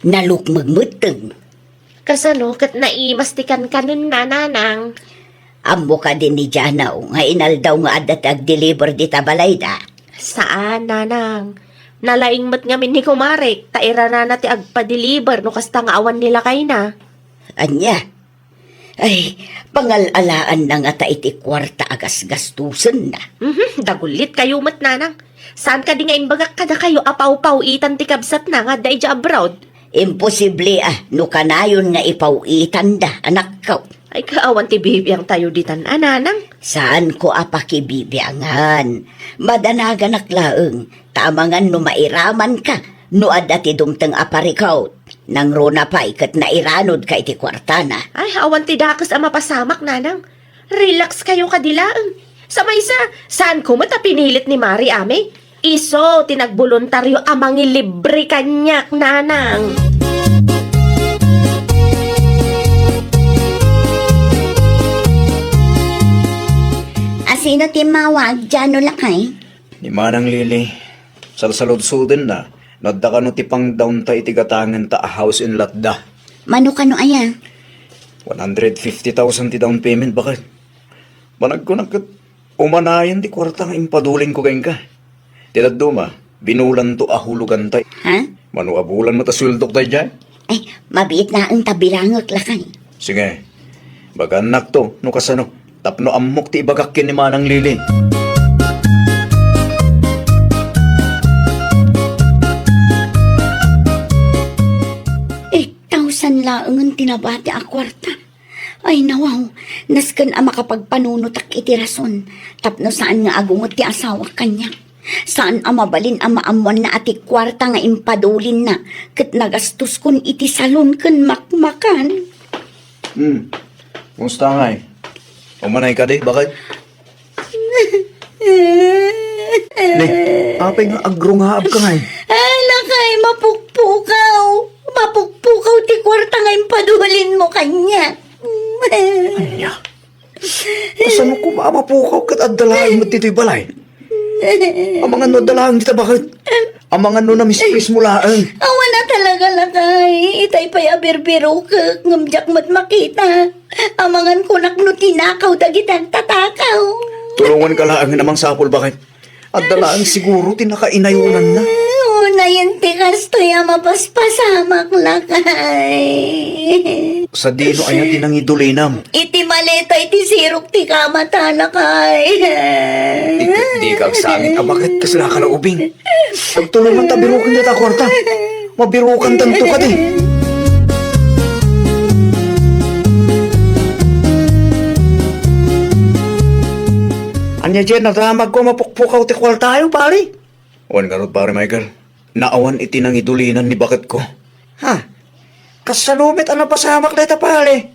Nalukmagmuteng. Kasano kat naimastikan ka nun nanang. Amo ka din ni Janaw nga inaldaw nga adat ag-deliver di ta balayda. Saan nanang? Nalaing mat ngamin ni Kumarik. Taira na ti agpa-deliver no kasta nga awan nila kay na. Anya? Ay, pangalalaan na nga ta iti kwarta agas gastusan na. Dagulit kayo mat nanang. Saan ka di nga imbagak kada kayo apaw-paw itan ti kabsat na nga dahi abroad? Imposible no kanayon nga ipawitan da, anak ko. Ay kaawan ti bibiyang tayo ditan nanang. Saan ko apakibibiangan? Madanagan aklaeng, tamangan no mairaman ka, no adati dumteng aparikaw. Nang rona pa ikat na iranod ka iti kwartana. Ay awan ti dakas ang mapasamak nanang. Relax kayo kadilaan. Sa maysa, saan ko mata pinilit ni Mari Ame? Iso, tinagboluntaryo amang libre kanyak, nanang. Asino timawag dyan lakay? Ni Manang Lili, salsalod-suden na, nadda ka no tipang down ta itigatangan ta a house in Latda. Mano kano aya? 150,000 ti down payment bakit? Banag ko nagkat umanayan di kwarta nga impaduling ko kain ka. Tidad duma, binulan to ahulugan tay. Ha? Manu abulan mo ta suldok tay dyan? Ay, mabiit na ang tabilangot lakay. Sige, baganak to, no kasano, tapno amok ti ibagakkin ni Manang Lili. 8,000 laang ang tinabati a kwarta. Ay nawaw, nasken a makapagpanunutak iti rason. Tapno saan nga agungot ti asawa kanya. Saan a mabalin a maamuan na ati kwarta nga impadulin na. Ket nagastos kun iti salon ken makmakan. Kumusta nga eh? Umanay ka di, bakit? Ne, apay nga agrong-haab ka nga eh. Ala kay mapukpukaw. Mapukpukaw ti kwarta nga impadulin mo kanya. Anya? Kasano ko maamapukaw kat adalahin mo dito'y balay? Amangan no adalahin dito bakit? Amangan no na mispis mo laang. Awan na talaga lakay. Itay pa'y abirbiro ka. Ngamjak mat makita. Amangan kunak no tinakaw dagitan tatakaw. Tulungan ka laang namang sapol bakit? Adalahin siguro tinakainayunan na. Una yan tikas to ya mapaspasamak lakay. Sa dino ayan tinangidulinam. Iti maleta iti sirok ti kamata lakay. Di ka agsangit. Bakit kasla ka na ubing? Pagtulungan ta birukan dito kwarta. Mabirukan tanto ka di. Anya dyan, natamag ko mapukpukaw ti kwal tayo, pari. Wan karot, pare Michael. Naawan iti nang idulinan ni bakit ko. Ha? Kasalumit ang napasamak na ita, pare.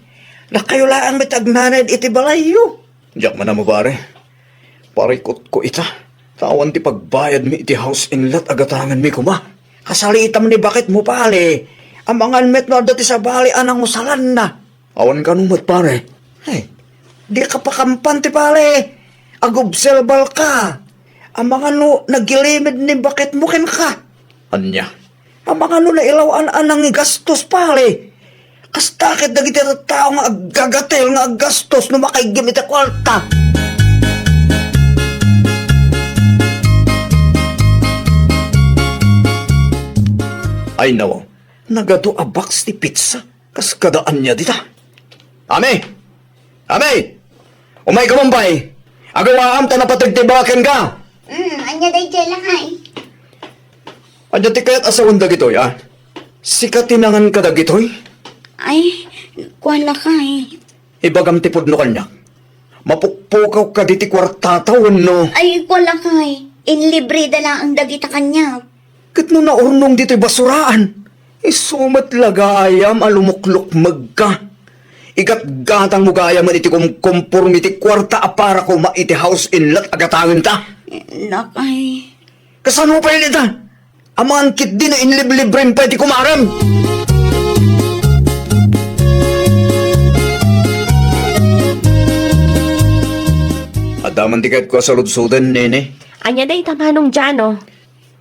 Nakayulaan mit agnanad iti balayo. Diyak man na mo, pare. Parikot ko ita. Tawan ti pagbayad mi iti house in lot agatangan mi kuma. Kasalitam ni bakit mo, pare. Amangan met no dati sa bali anang usalan na. Awan ka numot, pare. Hey, di ka pa kampan ti, pare. Agobselbal ka. Ang mga no, nagilimid ni bakit mo ken ka. Anya? Ang mga no, nailawaan anang igastos pare. Kastakit dagiti tao nga aggagatel nga aggastos no makaigim iti kwarta. Ay nawa, nagado a box ti pizza. Kas kadaan niya dita. Ame! Ame! Umay ka mambay! Agawaam ta napatagtibaken ka! Anya day dyan lakay. Anya ti kayat asawan dagitoy, ah? Sikatinangan ka dagitoy? Ay, kuwan lakay. Ibagam ti pudno kanya. Mapukpukaw ka di ti kwartatawan, no? Ay, kuwan lakay. Inlibre dala ang dagita kanya. Kat no naurnong dito'y basuraan. Isumat lagayam alumuklok magka. Ikat gatang mo gaya man iti kumpurum iti kwarta para ko ma iti house in lot agatangin ta. Lakay. Kasano pa yun ita? Amangan kit din na inliblibrin pa iti kumaram. Adaman ti kahit ko sa ludsudan, nene. Anya day tamanong dyan, oh.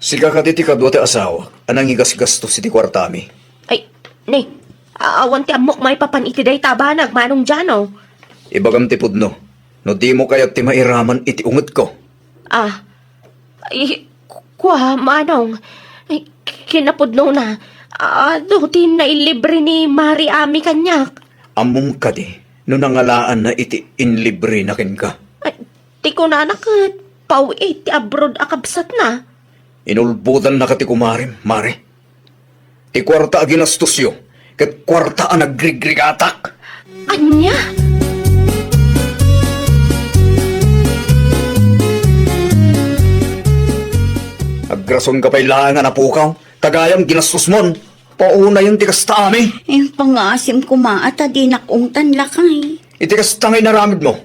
Siga ka ti kadwa ti asawa, anang igas-gastos iti kwartami. Ay, ne, awan ti amok may papan iti day tabanag, manong dyan, oh. Ibagam ti pudno, no di mo kaya't ti mairaman iti unget ko. Ah, ay, kwa, manong, ay, kinapudno na, dutin na ilibre ni Mari Ami kanyak. Among ka di, no nangalaan na iti inlibre na ken ka. Ay, ti ko na nakat, pauwi ti abroad akabsat na. Inulbutan na ka ti kumarim, mare. Ti kwarta a ginastusyo, ket kwarta a nagrigrigatak. Anya? Agrason ka pa'y langan na pukaw, tagayang ginastos mon. Pauna yung tikas taami. Yung pangasim kumaata di nakungtan lakay. Itikas tangay naramid mo.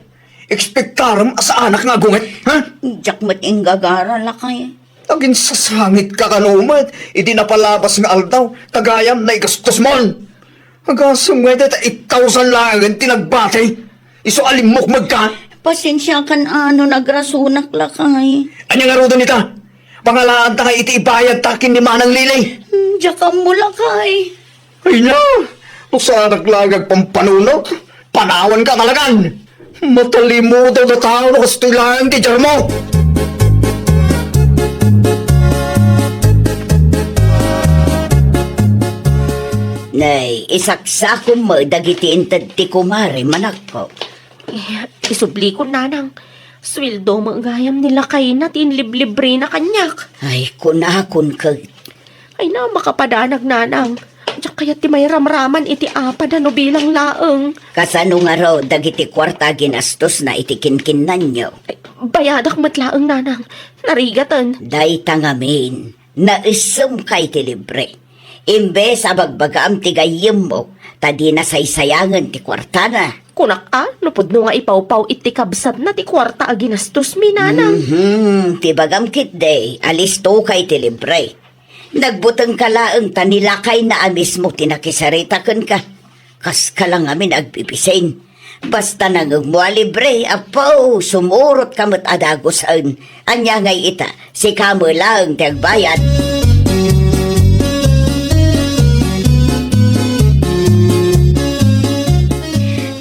Ekspektaram sa anak nga gunget, ha? Jak mat inggagara lakay. Agin sa sangit ka kanumat, iti napalabas nga aldaw, tagayam na igastos mon. Agasong nga dito, 8,000 lang ang tinagbatay. Iso alimok magka. Pasensya kan ano nagrasunak lakay. Anya nga rodo nita? Pangalaan ta kay iti ibayad takin ni Manang Lilay. Jakam mo lakay. Ay na, sa naglagag pampanunot, panawan ka talagan. Matalimutan na tao na kastilaan ti Jarmo. Nay, isaksako mo dagiti intad ti kumari manak ko. Isubli ko, nanang. Sweldo mo gayam nila kay na tinliblibre na kanyak. Ay, kunakon ka. Ay na, makapadanag, nanang. Diyak kaya ti may ramraman iti apa na no bilang laeng. Kasano nga raw dagiti kwarta ginastos na itikinkin nanyo. Ay, bayadak matlaeng, nanang. Narigatan. Day tangamin, naisum kay ti libre. Imbes abagbagaam ti gayem mo, tadi na saysayangan ti kwarta na. Kunak lupod no nga ipawpaw iti kabsat na ti kwarta a ginastos mi, nanang. Ti bagam kit day, alis to kay ti libre. Nagbutang kalaeng tanilakay na amis mo tinakisaritakan ka. Kas ka lang amin agpipisin. Basta nangagmua libre, apo, sumurot kamot adagosan. Anya ngay ita, si kamo lang ti agbayad.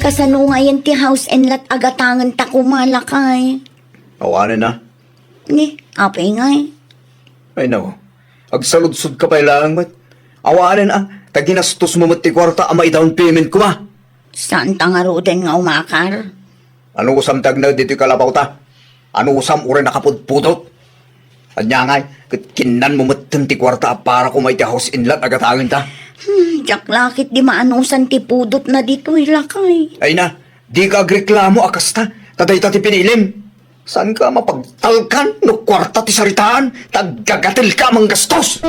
Kasano nga yan ti house and lot agatangan ta kumalakay. Awanan na. Ni, apay ngay. Ay nako, agsaludsod ka pa ilang mat. Awanan taginastos mo mat ti kwarta ama down payment ko ba? Saan tangarutin nga umakar? Ano usam tagna dito kalabaw ta? Ano usam ure nakapudpudot? Anya ngay, kinan mo mat ti kwarta para kumay ti house in lot agatangin ta. Jak lakit di maanusan ti pudot na dito ilakay. Ay na, di ka agreklamo akasta, taday ti pinilim. Saan ka mapagtalkan no kwarta ti saritaan, taggagatil ka mang gastos?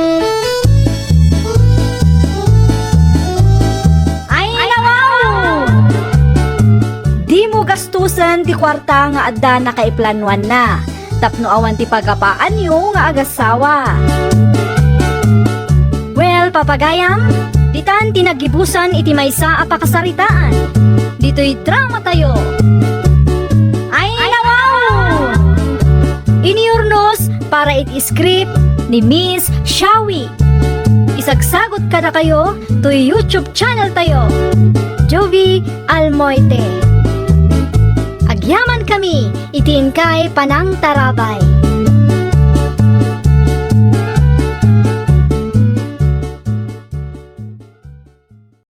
Ay, wow! Di mo gastusan ti kwarta nga adda na kaiplanuan na. Tapno awan ti pagapaan yung nga agasawa. Well, papagayam, ditan tinagibusan iti maysa a pakasaritaan. Dito'y drama tayo. Ay, wow! Iniurnos para iti script ni Miss Shawi. Isagsagot ka na kayo to YouTube channel tayo. Jovi Almoite. Agyaman kami, itin kay Panang Tarabay.